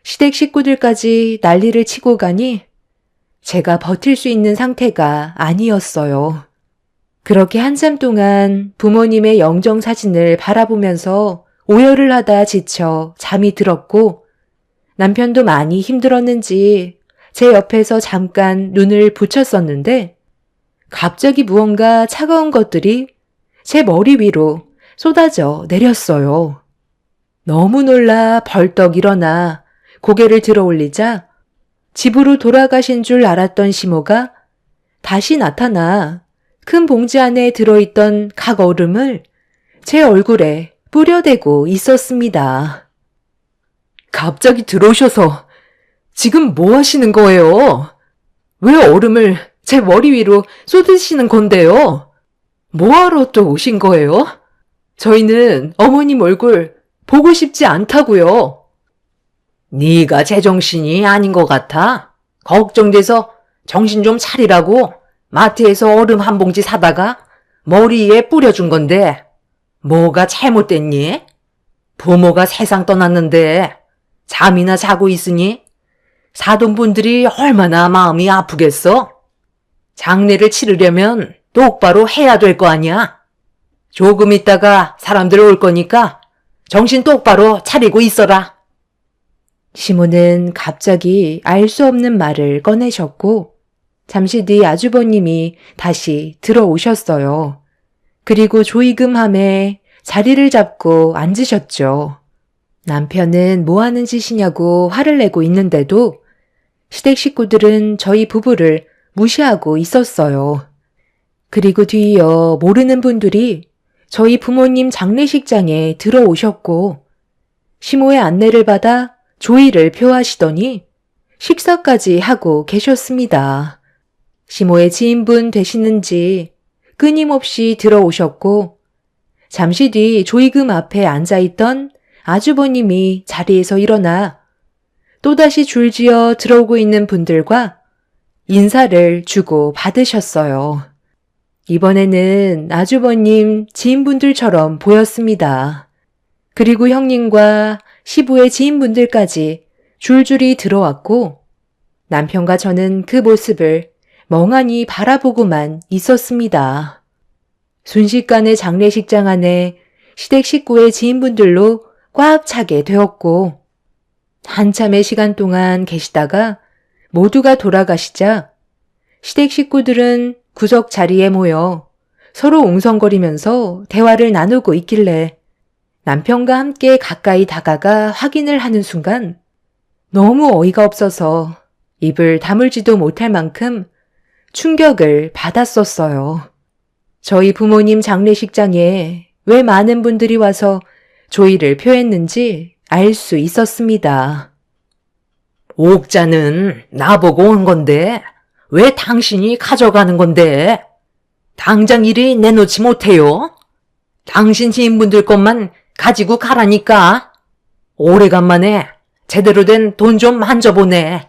시댁 식구들까지 난리를 치고 가니 제가 버틸 수 있는 상태가 아니었어요. 그렇게 한참 동안 부모님의 영정 사진을 바라보면서 오열을 하다 지쳐 잠이 들었고 남편도 많이 힘들었는지 제 옆에서 잠깐 눈을 붙였었는데 갑자기 무언가 차가운 것들이 제 머리 위로 쏟아져 내렸어요. 너무 놀라 벌떡 일어나 고개를 들어 올리자 집으로 돌아가신 줄 알았던 시모가 다시 나타나 큰 봉지 안에 들어있던 각 얼음을 제 얼굴에 뿌려대고 있었습니다. 갑자기 들어오셔서 지금 뭐 하시는 거예요? 왜 얼음을 제 머리 위로 쏟으시는 건데요? 뭐하러 또 오신 거예요? 저희는 어머님 얼굴 보고 싶지 않다고요. 네가 제정신이 아닌 것 같아. 걱정돼서 정신 좀 차리라고 마트에서 얼음 한 봉지 사다가 머리에 뿌려준 건데 뭐가 잘못됐니? 부모가 세상 떠났는데 잠이나 자고 있으니 사돈분들이 얼마나 마음이 아프겠어? 장례를 치르려면 똑바로 해야 될 거 아니야? 조금 있다가 사람들 올 거니까 정신 똑바로 차리고 있어라. 시모는 갑자기 알 수 없는 말을 꺼내셨고 잠시 뒤 아주버님이 다시 들어오셨어요. 그리고 조이금함에 자리를 잡고 앉으셨죠. 남편은 뭐 하는 짓이냐고 화를 내고 있는데도 시댁 식구들은 저희 부부를 무시하고 있었어요. 그리고 뒤이어 모르는 분들이 저희 부모님 장례식장에 들어오셨고 시모의 안내를 받아 조의를 표하시더니 식사까지 하고 계셨습니다. 시모의 지인분 되시는지 끊임없이 들어오셨고 잠시 뒤 조이금 앞에 앉아있던 아주버님이 자리에서 일어나 또다시 줄지어 들어오고 있는 분들과 인사를 주고 받으셨어요. 이번에는 아주버님 지인분들처럼 보였습니다. 그리고 형님과 시부의 지인분들까지 줄줄이 들어왔고 남편과 저는 그 모습을 멍하니 바라보고만 있었습니다. 순식간에 장례식장 안에 시댁 식구의 지인분들로 꽉 차게 되었고 한참의 시간 동안 계시다가 모두가 돌아가시자 시댁 식구들은 구석 자리에 모여 서로 웅성거리면서 대화를 나누고 있길래 남편과 함께 가까이 다가가 확인을 하는 순간 너무 어이가 없어서 입을 다물지도 못할 만큼 충격을 받았었어요. 저희 부모님 장례식장에 왜 많은 분들이 와서 조의를 표했는지 알 수 있었습니다. 옥자는 나보고 온 건데 왜 당신이 가져가는 건데? 당장 이리 내놓지 못해요? 당신 지인분들 것만 가지고 가라니까. 오래간만에 제대로 된 돈 좀 만져보네.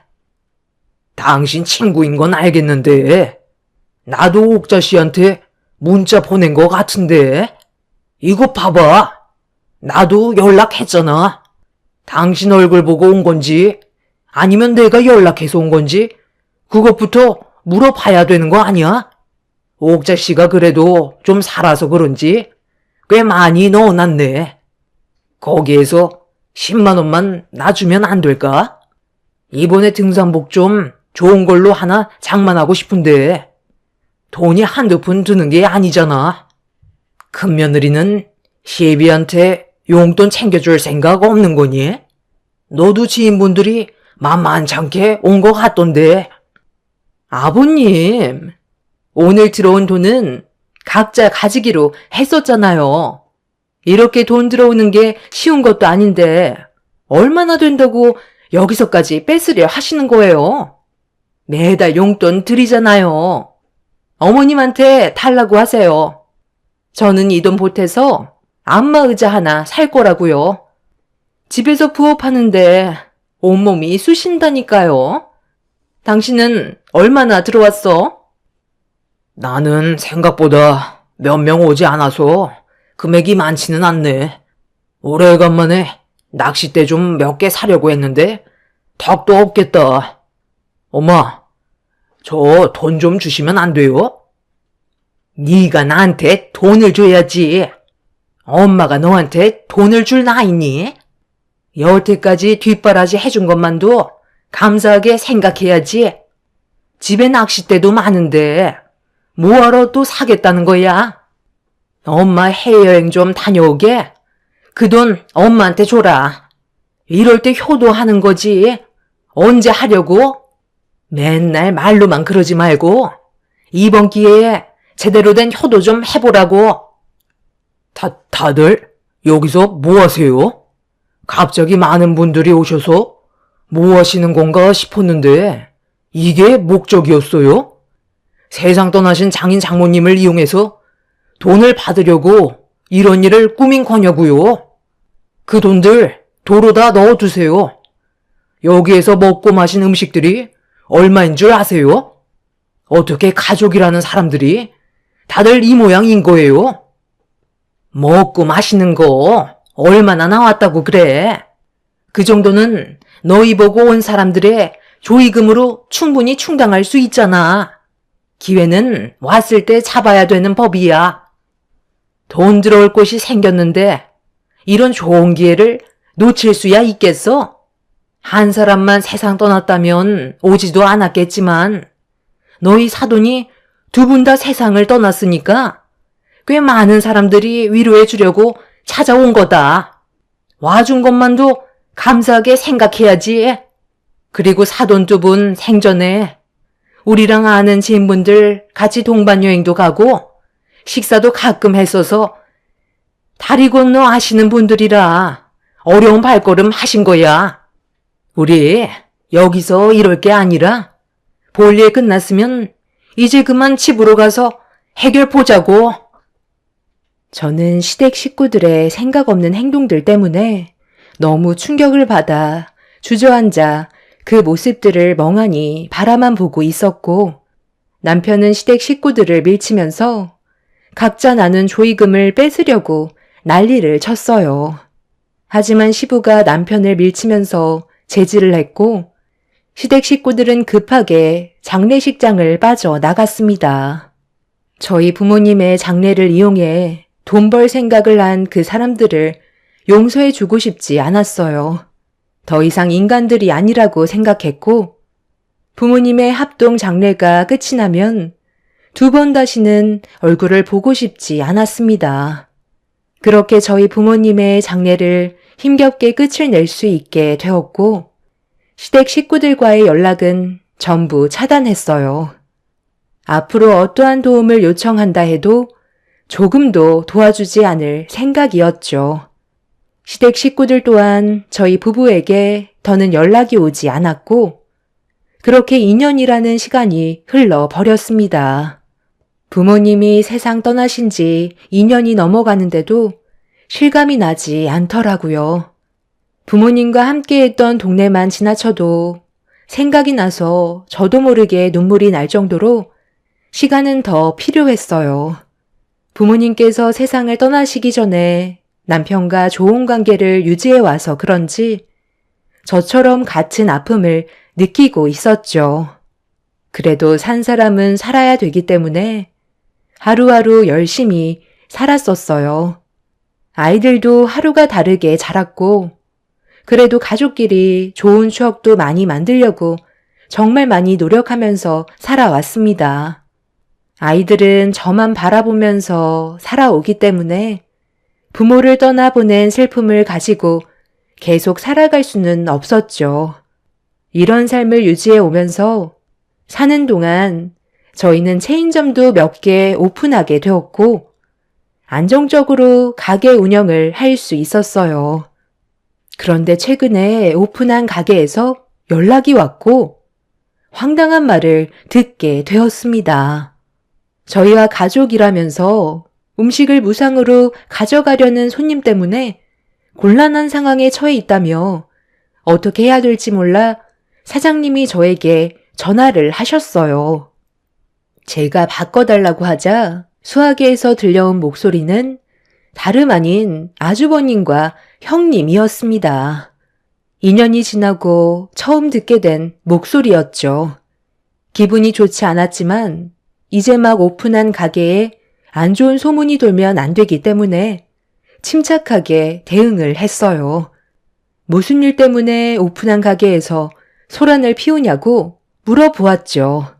당신 친구인 건 알겠는데 나도 옥자 씨한테 문자 보낸 거 같은데 이거 봐봐. 나도 연락했잖아. 당신 얼굴 보고 온 건지 아니면 내가 연락해서 온 건지 그것부터 물어봐야 되는 거 아니야? 옥자 씨가 그래도 좀 살아서 그런지 꽤 많이 넣어놨네. 거기에서 10만 원만 놔주면 안 될까? 이번에 등산복 좀 좋은 걸로 하나 장만하고 싶은데 돈이 한두 푼 드는 게 아니잖아. 큰며느리는 시애비한테 용돈 챙겨줄 생각 없는 거니? 너도 지인분들이 만만찮게 온 것 같던데. 아버님, 오늘 들어온 돈은 각자 가지기로 했었잖아요. 이렇게 돈 들어오는 게 쉬운 것도 아닌데 얼마나 된다고 여기서까지 뺏으려 하시는 거예요? 매달 용돈 드리잖아요. 어머님한테 달라고 하세요. 저는 이 돈 보태서 안마의자 하나 살 거라고요. 집에서 부업하는데 온몸이 쑤신다니까요. 당신은 얼마나 들어왔어? 나는 생각보다 몇 명 오지 않아서 금액이 많지는 않네. 오래간만에 낚싯대 좀 몇 개 사려고 했는데 덕도 없겠다. 엄마, 저 돈 좀 주시면 안 돼요? 네가 나한테 돈을 줘야지. 엄마가 너한테 돈을 줄 나이니? 여태까지 뒷바라지 해준 것만도 감사하게 생각해야지. 집에 낚싯대도 많은데 뭐하러 또 사겠다는 거야? 엄마 해외여행 좀 다녀오게. 그 돈 엄마한테 줘라. 이럴 때 효도하는 거지. 언제 하려고? 맨날 말로만 그러지 말고 이번 기회에 제대로 된 효도 좀 해보라고. 다들 여기서 뭐 하세요? 갑자기 많은 분들이 오셔서 뭐 하시는 건가 싶었는데 이게 목적이었어요? 세상 떠나신 장인 장모님을 이용해서 돈을 받으려고 이런 일을 꾸민 거냐고요? 그 돈들 도로다 넣어두세요. 여기에서 먹고 마신 음식들이 얼마인 줄 아세요? 어떻게 가족이라는 사람들이 다들 이 모양인 거예요? 먹고 마시는 거 얼마나 나왔다고 그래? 그 정도는 너희 보고 온 사람들의 조의금으로 충분히 충당할 수 있잖아. 기회는 왔을 때 잡아야 되는 법이야. 돈 들어올 곳이 생겼는데 이런 좋은 기회를 놓칠 수야 있겠어? 한 사람만 세상 떠났다면 오지도 않았겠지만 너희 사돈이 두 분 다 세상을 떠났으니까 꽤 많은 사람들이 위로해 주려고 찾아온 거다. 와준 것만도 감사하게 생각해야지. 그리고 사돈 두 분 생전에 우리랑 아는 지인분들 같이 동반여행도 가고 식사도 가끔 했어서 다리 건너 아시는 분들이라 어려운 발걸음 하신 거야. 우리 여기서 이럴 게 아니라 볼일 끝났으면 이제 그만 집으로 가서 해결 보자고. 저는 시댁 식구들의 생각 없는 행동들 때문에 너무 충격을 받아 주저앉아 그 모습들을 멍하니 바라만 보고 있었고, 남편은 시댁 식구들을 밀치면서 각자 나눈 조의금을 뺏으려고 난리를 쳤어요. 하지만 시부가 남편을 밀치면서 제지를 했고, 시댁 식구들은 급하게 장례식장을 빠져나갔습니다. 저희 부모님의 장례를 이용해 돈 벌 생각을 한 그 사람들을 용서해주고 싶지 않았어요. 더 이상 인간들이 아니라고 생각했고, 부모님의 합동 장례가 끝이 나면 두 번 다시는 얼굴을 보고 싶지 않았습니다. 그렇게 저희 부모님의 장례를 힘겹게 끝을 낼 수 있게 되었고, 시댁 식구들과의 연락은 전부 차단했어요. 앞으로 어떠한 도움을 요청한다 해도 조금도 도와주지 않을 생각이었죠. 시댁 식구들 또한 저희 부부에게 더는 연락이 오지 않았고, 그렇게 2년이라는 시간이 흘러버렸습니다. 부모님이 세상 떠나신 지 2년이 넘어가는데도 실감이 나지 않더라고요. 부모님과 함께했던 동네만 지나쳐도 생각이 나서 저도 모르게 눈물이 날 정도로 시간은 더 필요했어요. 부모님께서 세상을 떠나시기 전에 남편과 좋은 관계를 유지해와서 그런지 저처럼 같은 아픔을 느끼고 있었죠. 그래도 산 사람은 살아야 되기 때문에 하루하루 열심히 살았었어요. 아이들도 하루가 다르게 자랐고, 그래도 가족끼리 좋은 추억도 많이 만들려고 정말 많이 노력하면서 살아왔습니다. 아이들은 저만 바라보면서 살아오기 때문에 부모를 떠나보낸 슬픔을 가지고 계속 살아갈 수는 없었죠. 이런 삶을 유지해 오면서 사는 동안 저희는 체인점도 몇 개 오픈하게 되었고, 안정적으로 가게 운영을 할 수 있었어요. 그런데 최근에 오픈한 가게에서 연락이 왔고 황당한 말을 듣게 되었습니다. 저희와 가족이라면서 음식을 무상으로 가져가려는 손님 때문에 곤란한 상황에 처해 있다며 어떻게 해야 될지 몰라 사장님이 저에게 전화를 하셨어요. 제가 바꿔달라고 하자 수화기에서 들려온 목소리는 다름 아닌 아주버님과 형님이었습니다. 2년이 지나고 처음 듣게 된 목소리였죠. 기분이 좋지 않았지만 이제 막 오픈한 가게에 안 좋은 소문이 돌면 안 되기 때문에 침착하게 대응을 했어요. 무슨 일 때문에 오픈한 가게에서 소란을 피우냐고 물어보았죠.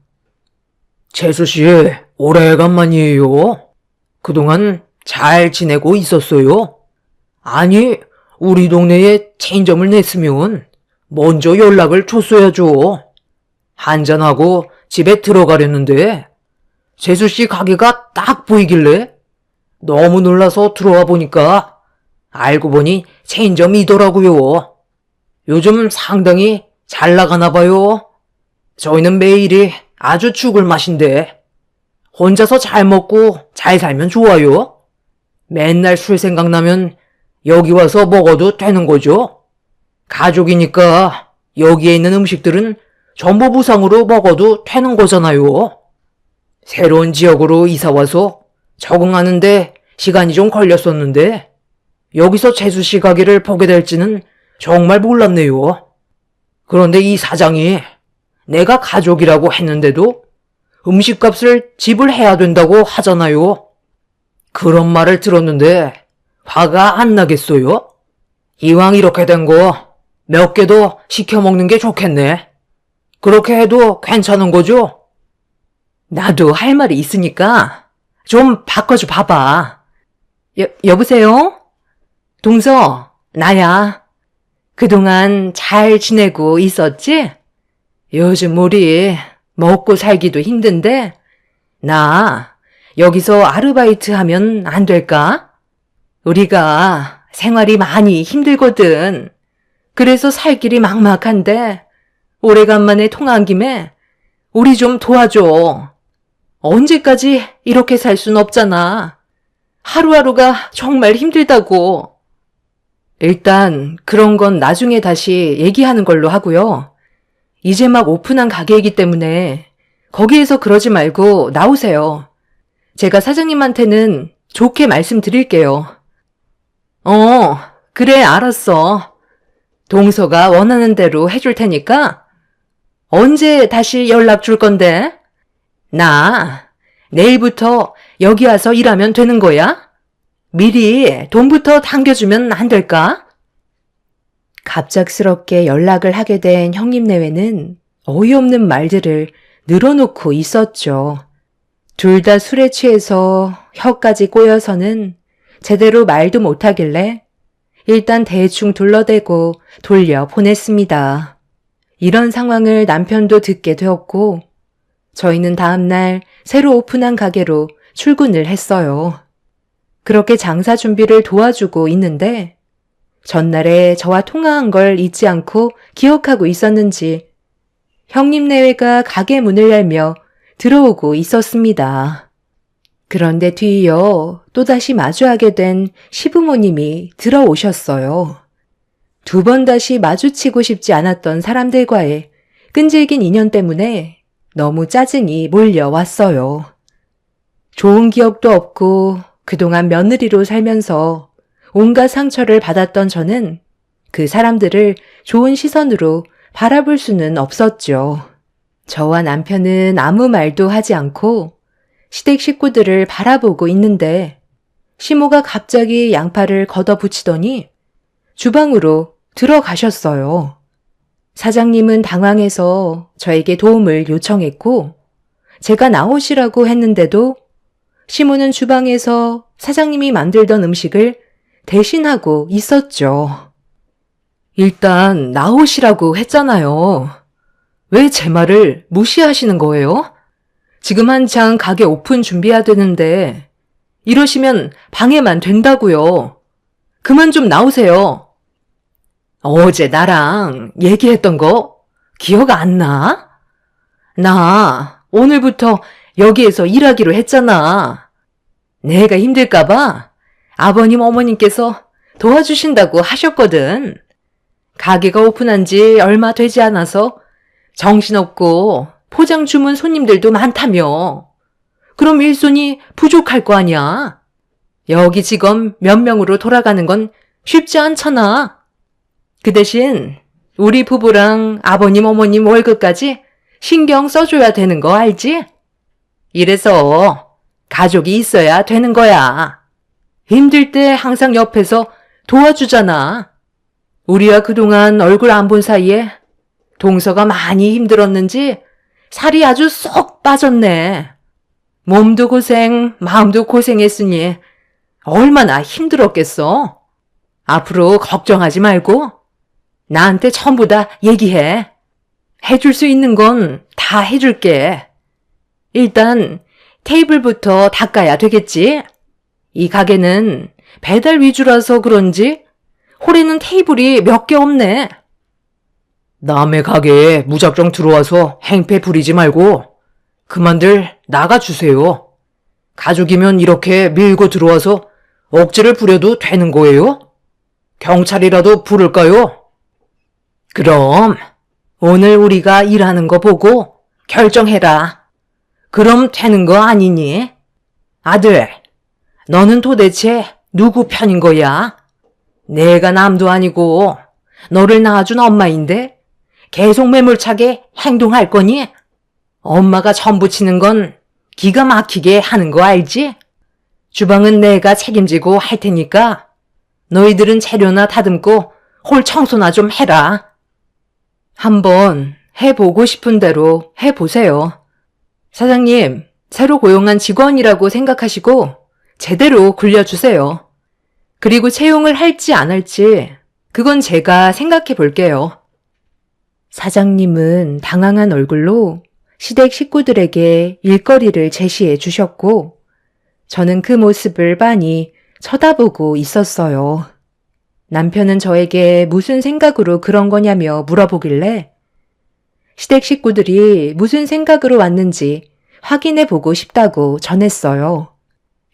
재수씨, 오래간만이에요. 그동안 잘 지내고 있었어요? 아니, 우리 동네에 체인점을 냈으면 먼저 연락을 줬어야죠. 한잔하고 집에 들어가려는데 재수씨 가게가 딱 보이길래 너무 놀라서 들어와 보니까 알고 보니 체인점이더라고요. 요즘 상당히 잘 나가나 봐요. 저희는 매일이 아주 죽을 맛인데 혼자서 잘 먹고 잘 살면 좋아요. 맨날 술 생각나면 여기 와서 먹어도 되는 거죠. 가족이니까 여기에 있는 음식들은 전부 무상으로 먹어도 되는 거잖아요. 새로운 지역으로 이사와서 적응하는데 시간이 좀 걸렸었는데 여기서 재수씨 가게를 보게 될지는 정말 몰랐네요. 그런데 이 사장이 내가 가족이라고 했는데도 음식값을 지불해야 된다고 하잖아요. 그런 말을 들었는데 화가 안 나겠어요? 이왕 이렇게 된 거 몇 개 더 시켜 먹는 게 좋겠네. 그렇게 해도 괜찮은 거죠? 나도 할 말이 있으니까 좀 바꿔줘 봐봐. 여보세요? 동서, 나야. 그동안 잘 지내고 있었지? 요즘 우리 먹고 살기도 힘든데 나 여기서 아르바이트 하면 안 될까? 우리가 생활이 많이 힘들거든. 그래서 살 길이 막막한데 오래간만에 통화한 김에 우리 좀 도와줘. 언제까지 이렇게 살 순 없잖아. 하루하루가 정말 힘들다고. 일단 그런 건 나중에 다시 얘기하는 걸로 하고요. 이제 막 오픈한 가게이기 때문에 거기에서 그러지 말고 나오세요. 제가 사장님한테는 좋게 말씀드릴게요. 그래, 알았어. 동서가 원하는 대로 해줄 테니까 언제 다시 연락 줄 건데? 나 내일부터 여기 와서 일하면 되는 거야? 미리 돈부터 당겨주면 안 될까? 갑작스럽게 연락을 하게 된 형님 내외는 어이없는 말들을 늘어놓고 있었죠. 둘 다 술에 취해서 혀까지 꼬여서는 제대로 말도 못하길래 일단 대충 둘러대고 돌려 보냈습니다. 이런 상황을 남편도 듣게 되었고 저희는 다음날 새로 오픈한 가게로 출근을 했어요. 그렇게 장사 준비를 도와주고 있는데 전날에 저와 통화한 걸 잊지 않고 기억하고 있었는지 형님 내외가 가게 문을 열며 들어오고 있었습니다. 그런데 뒤이어 또다시 마주하게 된 시부모님이 들어오셨어요. 두 번 다시 마주치고 싶지 않았던 사람들과의 끈질긴 인연 때문에 너무 짜증이 몰려왔어요. 좋은 기억도 없고 그동안 며느리로 살면서 온갖 상처를 받았던 저는 그 사람들을 좋은 시선으로 바라볼 수는 없었죠. 저와 남편은 아무 말도 하지 않고 시댁 식구들을 바라보고 있는데 시모가 갑자기 양팔을 걷어붙이더니 주방으로 들어가셨어요. 사장님은 당황해서 저에게 도움을 요청했고 제가 나오시라고 했는데도 시모는 주방에서 사장님이 만들던 음식을 대신하고 있었죠. 일단 나오시라고 했잖아요. 왜 제 말을 무시하시는 거예요? 지금 한창 가게 오픈 준비해야 되는데 이러시면 방해만 된다고요. 그만 좀 나오세요. 어제 나랑 얘기했던 거 기억 안 나? 나 오늘부터 여기에서 일하기로 했잖아. 내가 힘들까봐 아버님 어머님께서 도와주신다고 하셨거든. 가게가 오픈한 지 얼마 되지 않아서 정신없고 포장 주문 손님들도 많다며. 그럼 일손이 부족할 거 아니야. 여기 직원 몇 명으로 돌아가는 건 쉽지 않잖아. 그 대신 우리 부부랑 아버님 어머님 월급까지 신경 써줘야 되는 거 알지? 이래서 가족이 있어야 되는 거야. 힘들 때 항상 옆에서 도와주잖아. 우리가 그동안 얼굴 안 본 사이에 동서가 많이 힘들었는지 살이 아주 쏙 빠졌네. 몸도 고생, 마음도 고생했으니 얼마나 힘들었겠어. 앞으로 걱정하지 말고 나한테 전부 다 얘기해. 해줄 수 있는 건 다 해줄게. 일단 테이블부터 닦아야 되겠지? 이 가게는 배달 위주라서 그런지 홀에는 테이블이 몇 개 없네. 남의 가게에 무작정 들어와서 행패 부리지 말고 그만들 나가주세요. 가족이면 이렇게 밀고 들어와서 억지를 부려도 되는 거예요? 경찰이라도 부를까요? 그럼 오늘 우리가 일하는 거 보고 결정해라. 그럼 되는 거 아니니? 아들, 너는 도대체 누구 편인 거야? 내가 남도 아니고 너를 낳아준 엄마인데 계속 매몰차게 행동할 거니? 엄마가 전부치는 건 기가 막히게 하는 거 알지? 주방은 내가 책임지고 할 테니까 너희들은 재료나 다듬고 홀 청소나 좀 해라. 한번 해보고 싶은 대로 해보세요. 사장님, 새로 고용한 직원이라고 생각하시고 제대로 굴려주세요. 그리고 채용을 할지 안 할지 그건 제가 생각해 볼게요. 사장님은 당황한 얼굴로 시댁 식구들에게 일거리를 제시해 주셨고 저는 그 모습을 빤히 쳐다보고 있었어요. 남편은 저에게 무슨 생각으로 그런 거냐며 물어보길래 시댁 식구들이 무슨 생각으로 왔는지 확인해 보고 싶다고 전했어요.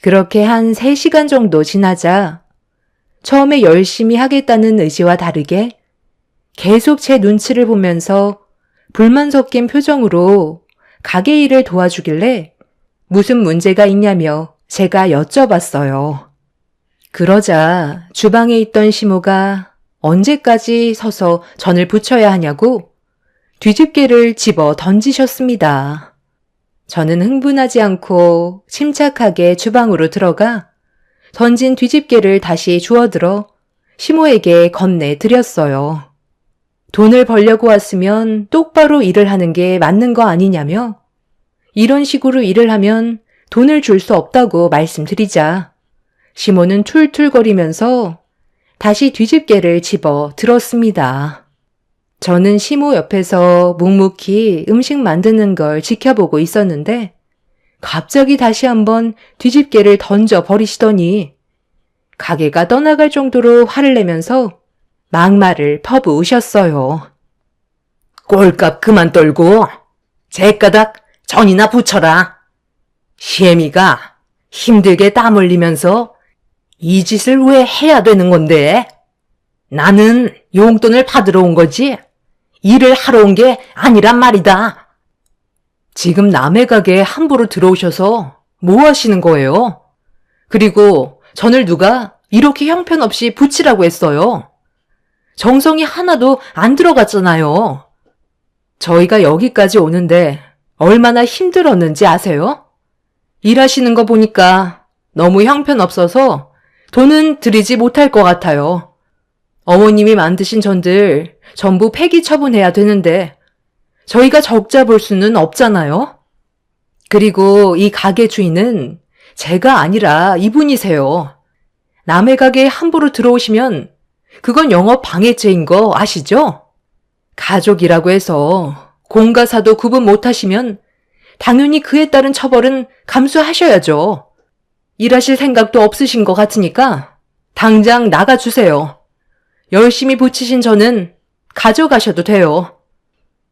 그렇게 한 3시간 정도 지나자 처음에 열심히 하겠다는 의지와 다르게 계속 제 눈치를 보면서 불만 섞인 표정으로 가게 일을 도와주길래 무슨 문제가 있냐며 제가 여쭤봤어요. 그러자 주방에 있던 시모가 언제까지 서서 전을 부쳐야 하냐고 뒤집개를 집어 던지셨습니다. 저는 흥분하지 않고 침착하게 주방으로 들어가 던진 뒤집개를 다시 주워들어 시모에게 건네드렸어요. 돈을 벌려고 왔으면 똑바로 일을 하는 게 맞는 거 아니냐며 이런 식으로 일을 하면 돈을 줄 수 없다고 말씀드리자 시모는 툴툴거리면서 다시 뒤집개를 집어 들었습니다. 저는 시모 옆에서 묵묵히 음식 만드는 걸 지켜보고 있었는데 갑자기 다시 한번 뒤집개를 던져 버리시더니 가게가 떠나갈 정도로 화를 내면서 막말을 퍼부으셨어요. 꼴값 그만 떨고 제가닥 전이나 붙여라. 시애미가 힘들게 땀 흘리면서 이 짓을 왜 해야 되는 건데? 나는 용돈을 받으러 온 거지 일을 하러 온 게 아니란 말이다. 지금 남의 가게에 함부로 들어오셔서 뭐 하시는 거예요? 그리고 전을 누가 이렇게 형편없이 붙이라고 했어요. 정성이 하나도 안 들어갔잖아요. 저희가 여기까지 오는데 얼마나 힘들었는지 아세요? 일하시는 거 보니까 너무 형편없어서 돈은 드리지 못할 것 같아요. 어머님이 만드신 전들 전부 폐기 처분해야 되는데 저희가 적자 볼 수는 없잖아요. 그리고 이 가게 주인은 제가 아니라 이분이세요. 남의 가게에 함부로 들어오시면 그건 영업 방해죄인 거 아시죠? 가족이라고 해서 공과 사도 구분 못하시면 당연히 그에 따른 처벌은 감수하셔야죠. 일하실 생각도 없으신 것 같으니까 당장 나가주세요. 열심히 붙이신 저는 가져가셔도 돼요.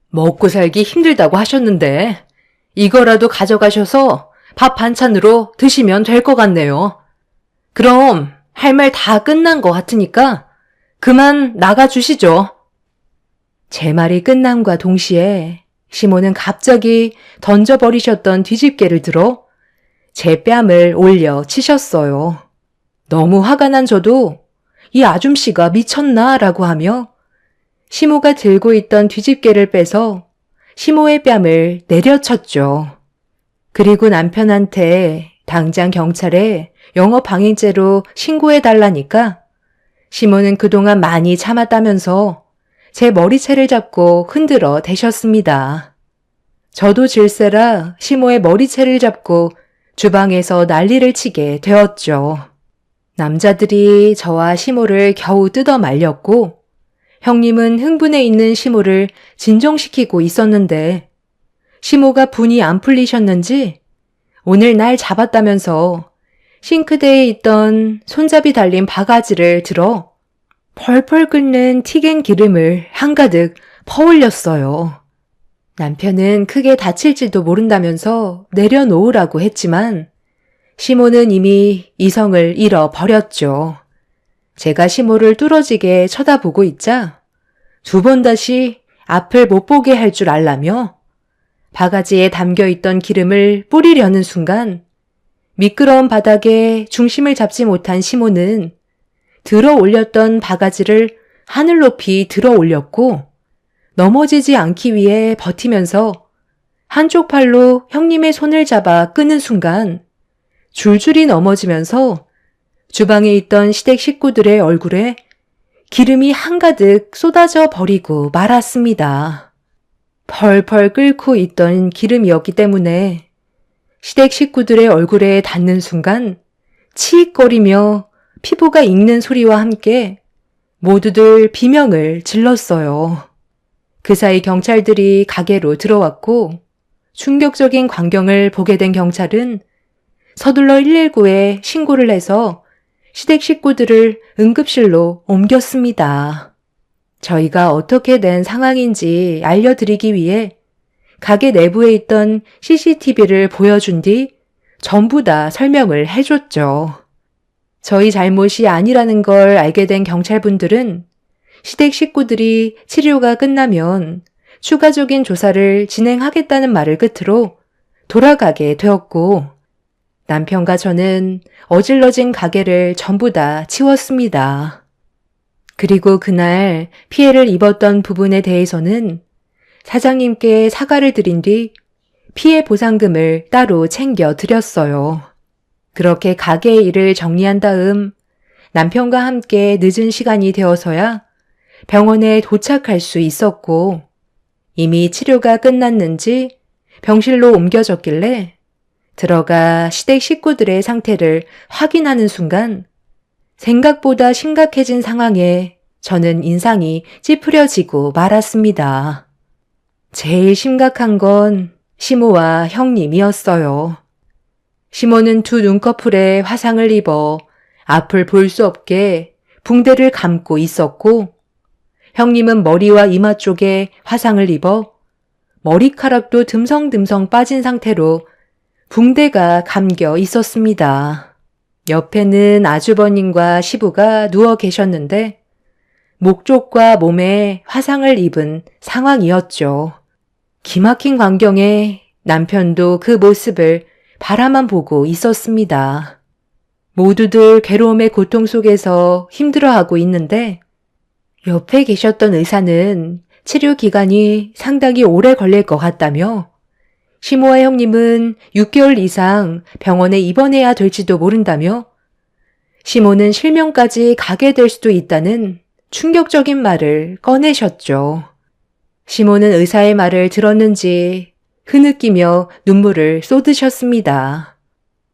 먹고 살기 힘들다고 하셨는데 이거라도 가져가셔서 밥 반찬으로 드시면 될 것 같네요. 그럼 할 말 다 끝난 것 같으니까 그만 나가주시죠. 제 말이 끝남과 동시에 시모는 갑자기 던져버리셨던 뒤집개를 들어 제 뺨을 올려 치셨어요. 너무 화가 난 저도 이 아줌씨가 미쳤나 라고 하며 시모가 들고 있던 뒤집개를 빼서 시모의 뺨을 내려쳤죠. 그리고 남편한테 당장 경찰에 영업방해죄로 신고해달라니까 시모는 그동안 많이 참았다면서 제 머리채를 잡고 흔들어 대셨습니다. 저도 질세라 시모의 머리채를 잡고 주방에서 난리를 치게 되었죠. 남자들이 저와 시모를 겨우 뜯어 말렸고 형님은 흥분해 있는 시모를 진정시키고 있었는데 시모가 분이 안 풀리셨는지 오늘 날 잡았다면서 싱크대에 있던 손잡이 달린 바가지를 들어 펄펄 끓는 튀긴 기름을 한가득 퍼올렸어요. 남편은 크게 다칠지도 모른다면서 내려놓으라고 했지만 시모는 이미 이성을 잃어버렸죠. 제가 시모를 뚫어지게 쳐다보고 있자 2번 다시 앞을 못 보게 할 줄 알라며 바가지에 담겨있던 기름을 뿌리려는 순간 미끄러운 바닥에 중심을 잡지 못한 시몬은 들어 올렸던 바가지를 하늘 높이 들어 올렸고 넘어지지 않기 위해 버티면서 한쪽 팔로 형님의 손을 잡아 끄는 순간 줄줄이 넘어지면서 주방에 있던 시댁 식구들의 얼굴에 기름이 한가득 쏟아져 버리고 말았습니다. 펄펄 끓고 있던 기름이었기 때문에 시댁 식구들의 얼굴에 닿는 순간 치익거리며 피부가 익는 소리와 함께 모두들 비명을 질렀어요. 그 사이 경찰들이 가게로 들어왔고 충격적인 광경을 보게 된 경찰은 서둘러 119에 신고를 해서 시댁 식구들을 응급실로 옮겼습니다. 저희가 어떻게 된 상황인지 알려드리기 위해 가게 내부에 있던 CCTV를 보여준 뒤 전부 다 설명을 해줬죠. 저희 잘못이 아니라는 걸 알게 된 경찰분들은 시댁 식구들이 치료가 끝나면 추가적인 조사를 진행하겠다는 말을 끝으로 돌아가게 되었고 남편과 저는 어질러진 가게를 전부 다 치웠습니다. 그리고 그날 피해를 입었던 부분에 대해서는 사장님께 사과를 드린 뒤 피해 보상금을 따로 챙겨 드렸어요. 그렇게 가게의 일을 정리한 다음 남편과 함께 늦은 시간이 되어서야 병원에 도착할 수 있었고 이미 치료가 끝났는지 병실로 옮겨졌길래 들어가 시댁 식구들의 상태를 확인하는 순간 생각보다 심각해진 상황에 저는 인상이 찌푸려지고 말았습니다. 제일 심각한 건 시모와 형님이었어요. 시모는 두 눈꺼풀에 화상을 입어 앞을 볼 수 없게 붕대를 감고 있었고 형님은 머리와 이마 쪽에 화상을 입어 머리카락도 듬성듬성 빠진 상태로 붕대가 감겨 있었습니다. 옆에는 아주버님과 시부가 누워 계셨는데 목 쪽과 몸에 화상을 입은 상황이었죠. 기막힌 광경에 남편도 그 모습을 바라만 보고 있었습니다. 모두들 괴로움의 고통 속에서 힘들어하고 있는데 옆에 계셨던 의사는 치료 기간이 상당히 오래 걸릴 것 같다며 시모와 형님은 6개월 이상 병원에 입원해야 될지도 모른다며 시모는 실명까지 가게 될 수도 있다는 충격적인 말을 꺼내셨죠. 시모는 의사의 말을 들었는지 흐느끼며 눈물을 쏟으셨습니다.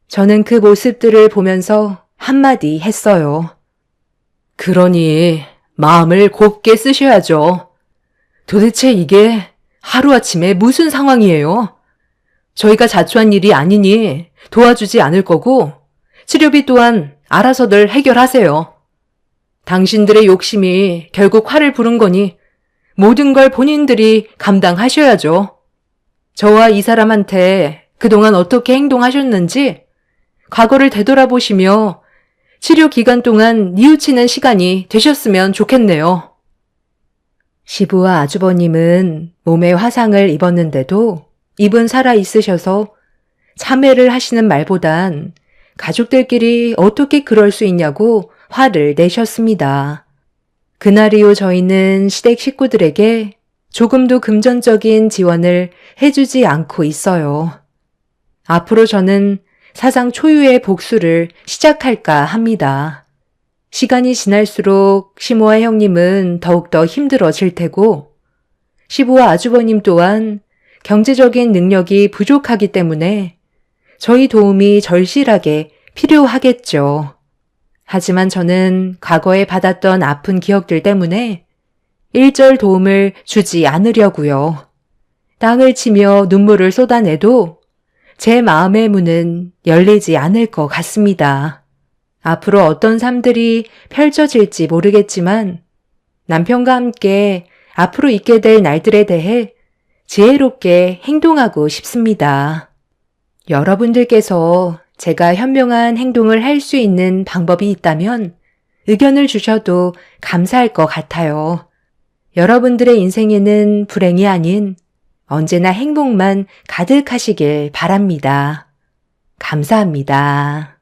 저는 그 모습들을 보면서 한마디 했어요. 그러니 마음을 곱게 쓰셔야죠. 도대체 이게 하루아침에 무슨 상황이에요? 저희가 자초한 일이 아니니 도와주지 않을 거고 치료비 또한 알아서들 해결하세요. 당신들의 욕심이 결국 화를 부른 거니 모든 걸 본인들이 감당하셔야죠. 저와 이 사람한테 그동안 어떻게 행동하셨는지 과거를 되돌아보시며 치료 기간 동안 뉘우치는 시간이 되셨으면 좋겠네요. 시부와 아주버님은 몸에 화상을 입었는데도 입은 살아있으셔서 참회를 하시는 말보단 가족들끼리 어떻게 그럴 수 있냐고 화를 내셨습니다. 그날 이후 저희는 시댁 식구들에게 조금도 금전적인 지원을 해주지 않고 있어요. 앞으로 저는 사상 초유의 복수를 시작할까 합니다. 시간이 지날수록 시모와 형님은 더욱더 힘들어질 테고 시부와 아주버님 또한 경제적인 능력이 부족하기 때문에 저희 도움이 절실하게 필요하겠죠. 하지만 저는 과거에 받았던 아픈 기억들 때문에 일절 도움을 주지 않으려고요. 땅을 치며 눈물을 쏟아내도 제 마음의 문은 열리지 않을 것 같습니다. 앞으로 어떤 삶들이 펼쳐질지 모르겠지만 남편과 함께 앞으로 있게 될 날들에 대해 지혜롭게 행동하고 싶습니다. 여러분들께서 제가 현명한 행동을 할 수 있는 방법이 있다면 의견을 주셔도 감사할 것 같아요. 여러분들의 인생에는 불행이 아닌 언제나 행복만 가득하시길 바랍니다. 감사합니다.